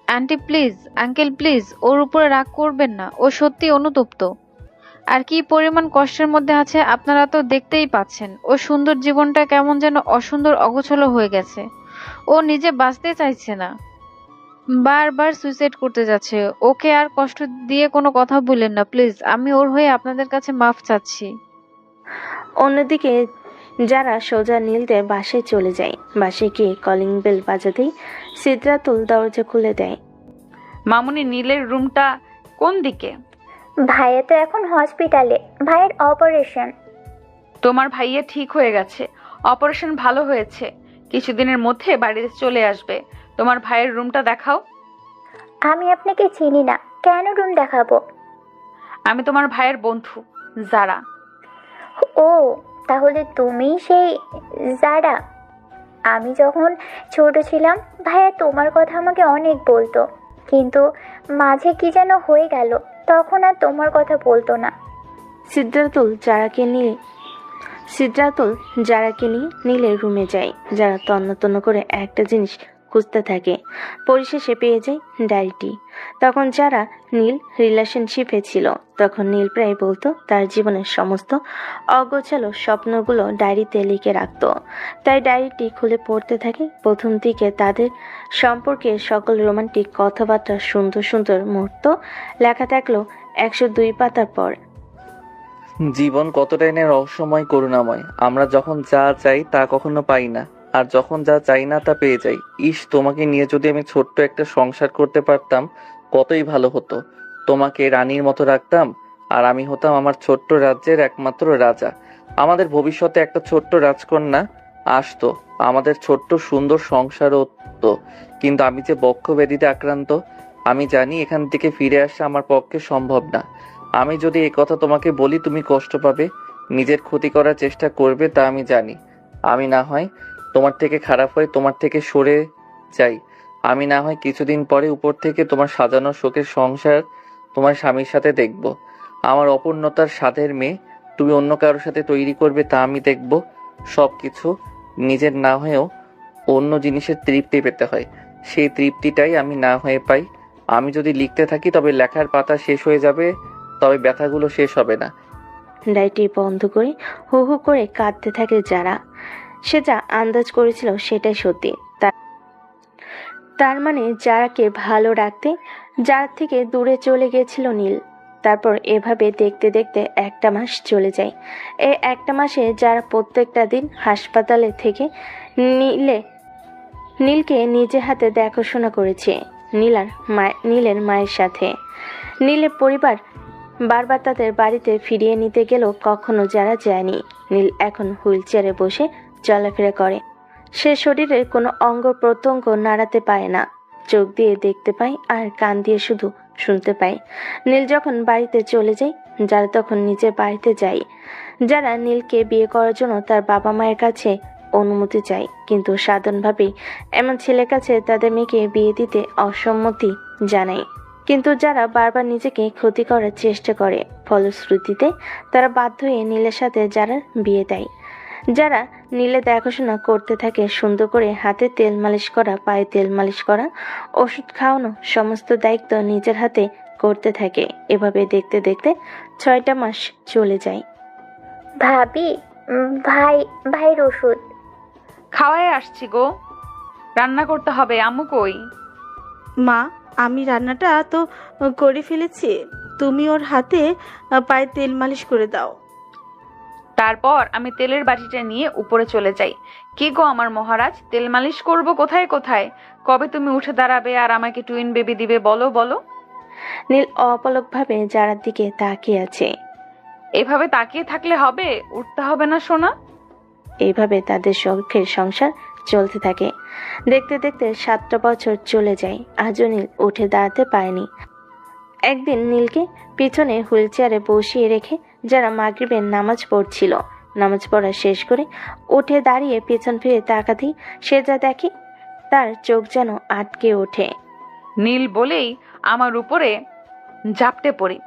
আন্টি প্লিজ, আঙ্কেল প্লিজ, ওর উপরে রাগ করবেন না। ও সত্যি অনুতপ্ত। আর কি পরিমাণ কষ্টের মধ্যে আছে আপনারা তো দেখতেই পাচ্ছেন। ও সুন্দর জীবনটা কেমন যেন অসুন্দর অগোছালো হয়ে গেছে। ও নিজে বাঁচতে চাইছে না, বারবার সুইসাইড করতে যাচ্ছে। ওকে আর কষ্ট দিয়ে কোনো কথা বললেন না প্লিজ। আমি ওর হয়ে আপনাদের কাছে মাফ চাচ্ছি। অন্যদিকে যারা সোজা নীলদের বাসায় চলে যায়। বাসায় গিয়ে কলিং বেল বাজাতেই সিদ্ধাতুল দরজা খুলে দেয়। মামুনি, নীলের রুমটা কোন দিকে? ভাইয়া তো এখন হসপিটালে, ভাইয়ের অপারেশন। তোমার ভাইয়া ঠিক হয়ে গেছে, অপারেশন ভালো হয়েছে, কিছুদিনের মধ্যে বাড়িতে চলে আসবে। তোমার ভাইয়ের রুমটা দেখাও। আমি আপনাকে চিনি না, কেন রুম দেখাবো? আমি তোমার ভাইয়ের বন্ধু যারা। ও, তাহলে তুমি সেই যারা? আমি যখন ছোট ছিলাম ভাইয়া তোমার কথা আমাকে অনেক বলতো, কিন্তু মাঝে কি যেন হয়ে গেল, তখন আর তোমার কথা বলতো না। সিদ্ধাতুল যারাকে নিয়ে নীলের রুমে যায়। যারা তন্ন তন্ন করে একটা জিনিস খুঁজতে থাকে, পরিশেষে পেয়ে যায় ডায়েরিটি। তখন যারা নীল রিলেশনশিপে ছিল, তখন নীল প্রায় বলতো তার জীবনের সমস্ত অগোছালো স্বপ্নগুলো ডায়েরিতে লিখে রাখতো। তাই ডায়েরিটি খুলে পড়তে থাকে। প্রথম দিকে তাদের সম্পর্কে সকল রোমান্টিক কথাবার্তা, সুন্দর সুন্দর মুহূর্ত লেখা থাকলো 102 পাতার পর। জীবন কতটাই না রহস্যময়, করুণাময়। আমরা যখন যা চাই তা কখনো পাই না, আর যখন যা চাই না তা পেয়ে যাই। ইস, তোমাকে নিয়ে যদি আমি ছোট্ট একটা সংসার করতে পারতাম কতই ভালো হতো। তোমাকে রানীর মতো রাখতাম, আর আমি হতাম আমার ছোট্ট রাজ্যের একমাত্র রাজা। আমাদের ভবিষ্যতে একটা ছোট্ট রাজকন্যা আসতো, আমাদের ছোট্ট সুন্দর সংসার হতো। কিন্তু আমি যে বক্ষ ব্যাধিতে আক্রান্ত, আমি জানি এখান থেকে ফিরে আসা আমার পক্ষে সম্ভব না। আমি যদি এই কথা তোমাকে বলি তুমি কষ্ট পাবে, নিজের ক্ষতি করার চেষ্টা করবে, তা আমি জানি। আমি না হয় তোমার থেকে খারাপ হয়ে তোমার থেকে সরে যাই। আমি না হয় কিছুদিন পরে উপর থেকে তোমার সাজানো শোকের সংসার তোমার স্বামীর সাথে দেখব। আমার অপূর্ণতার স্বাদের মেয়ে তুমি অন্য কারোর সাথে তৈরি করবে, তা আমি দেখব। সবকিছু নিজের না হয়েও অন্য জিনিসের তৃপ্তি পেতে হয়, সেই তৃপ্তিটাই আমি না হয়ে পাই। আমি যদি লিখতে থাকি তবে লেখার পাতা শেষ হয়ে যাবে, তবে ব্যথাগুলো শেষ হবে না। ডায়েরিটি বন্ধ করে হু হু করে কাঁদতে থাকে যারা। সে যা আন্দাজ করেছিল সেটাই সত্যি। তার মানে যারাকে ভালো রাখতে যার থেকে দূরে চলে গিয়েছিল নীল। তারপর এভাবে দেখতে দেখতে একটা মাস চলে যায়। এই একটা মাসে যারা প্রত্যেকটা দিন হাসপাতালে থেকে নীলকে নিজে হাতে দেখাশোনা করেছে নীলের মায়ের সাথে। নীলের পরিবার বারবার তাদের বাড়িতে ফিরিয়ে নিতে গেলেও কখনো যারা যায়নি। নীল এখন হুইল চেয়ারে বসে চলাফেরা করে। সে শরীরের কোনো অঙ্গ প্রত্যঙ্গ নাড়াতে পারে না, চোখ দিয়ে দেখতে পায় আর কান দিয়ে শুধু শুনতে পায়। নীল যখন বাড়িতে চলে যায়, যারা তখন নিজের বাড়িতে যায়। যারা নীলকে বিয়ে করার জন্য তার বাবা মায়ের কাছে অনুমতি চায়, কিন্তু সাধারণভাবেই এমন ছেলের কাছে তাদের মেয়েকে বিয়ে দিতে অসম্মতি জানায়। কিন্তু যারা বারবার নিজেকে ক্ষতি করার চেষ্টা করে, ফলশ্রুতিতে তারা বাধ্য হয়ে নীলের সাথে যারা বিয়ে দেয়। যারা নীলে দেখাশোনা করতে থাকে, সুন্দর করে হাতে তেল মালিশ করা, পায়ে তেল মালিশ করা, ওষুধ খাওয়ানো, সমস্ত দায়িত্ব নিজের হাতে করতে থাকে। এভাবে দেখতে দেখতে 6টা মাস চলে যায়। ভাবি, ভাইয়ের ওষুধ খাওয়ায় আসছি গো, রান্না করতে হবে। আম্মু কই? মা, আমি রান্নাটা তো করে ফেলেছি, তুমি ওর হাতে পায়ে তেল মালিশ করে দাও। তারপর আমি তেলের বাটিটা নিয়ে উপরে চলে যাই। কি গো আমার মহারাজ, তেল মালিশ করব কোথায় কোথায়? কবে তুমি উঠে দাঁড়াবে আর আমাকে টুইন বেবি দিবে বলো বলো? নীল অপলকভাবে যারার দিকে তাকিয়ে আছে। এভাবে তাকিয়ে থাকলে হবে? উঠতে হবে না সোনা? এইভাবে তাদের শখের সংসার চলতে থাকে। দেখতে দেখতে 7টা বছর চলে যায়। আজও নীল উঠে দাঁড়াতে পারেনি। একদিন নীলকে পিছনে হুইল চেয়ারে বসিয়ে রেখে যারা মাগরিবের নামাজ পড়ছিল, নামাজ পড়া শেষ করে উঠে দাঁড়িয়ে পেছন ফিরে তাকাতেই সে যা দেখে, তার চোখ যেন আটকে ওঠে। নীল বলেই আমার উপরে ঝাপটে পড়ি,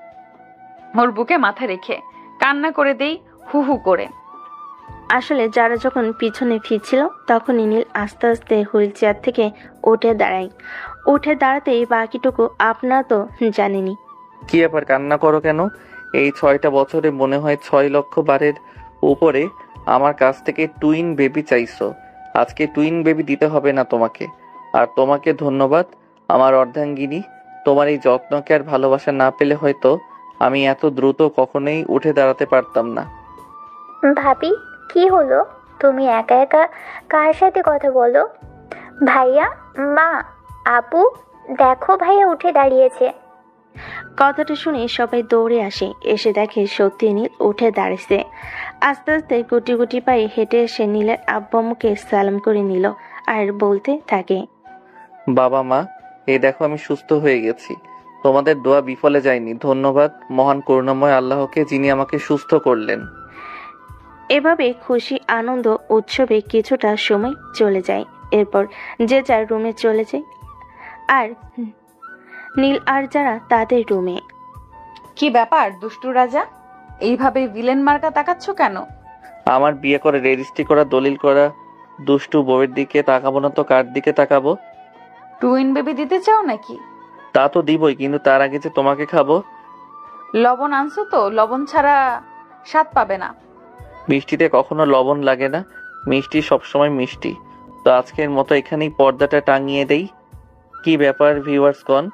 ওর বুকে মাথা রেখে কান্না করে দেই হু হু করে। আসলে যারা যখন পিছনে ফিরছিল, তখনই নীল আস্তে আস্তে হুইল চেয়ার থেকে উঠে দাঁড়ায়। উঠে দাঁড়াতেই বাকিটুকু আপনারা তো জানেনি। কি ব্যাপার, কান্না করো কেন? এই 6টা বছরে মনে হয় 6 লক্ষ বারের উপরে আমার কাছ থেকে টুইন বেবি চাইছো। আজকে টুইন বেবি দিতে হবে না তোমাকে। আর তোমাকে ধন্যবাদ আমার অর্ধাঙ্গিনী। তোমার এই যত্নকে আর ভালোবাসা না পেলে হয়তো আমি এত দ্রুত কখনোই উঠে দাঁড়াতে পারতাম না। ভাবি, কি হলো? তুমি একা একা কার সাথে কথা বলো? ভাইয়া, মা, আপু, দেখো ভাইয়া উঠে দাঁড়িয়েছে। কথাটা শুনে সবাই দৌড়ে আসে। এসে দেখে সত্যি নীল উঠে দাঁড়িয়েছে। আস্তে আস্তে গুটি গুটি পায়ে হেঁটে এসে নীলের আব্বু আম্মুকে সালাম করে নিল আর বলতে থাকে, বাবা মা, এই দেখো আমি সুস্থ হয়ে গেছি। তোমাদের দোয়া বিফলে যায়নি। ধন্যবাদ মহান করুণাময় আল্লাহকে, যিনি আমাকে সুস্থ করলেন। এভাবে খুশি আনন্দ উৎসবে কিছুটা সময় চলে যায়। এরপর যে যার রুমে চলে যায় আর নীল আর যারা তাদের রুমে। কি ব্যাপার দুষ্টু রাজা, এইভাবে ভিলেন মার্কা তাকাচ্ছ কেন? আমার বিয়ে করে রেজিস্ট্রি করা দলিল করা দুষ্টু বউয়ের দিকে তাকাবো না তো কার দিকে তাকাবো? টুইন বেবি দিতে চাও নাকি? তা তো দিবই, কিন্তু তার আগে যে তোমাকে খাবো। লবণ আনছো তো? লবণ ছাড়া স্বাদ পাবে না। মিষ্টিতে কখনো লবণ লাগে না, মিষ্টি সবসময় মিষ্টি। তো আজকের মতো এখানেই পর্দাটা টাঙিয়ে দেই। কি ব্যাপার ভিউয়ার্সগণ,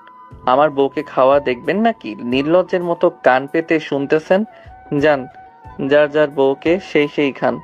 আমার বউকে খাওয়া দেখবেন নাকি? নির্লজ্জের মতো কান পেতে শুনতেছেন? যান, যার যার বউকে সেই খান।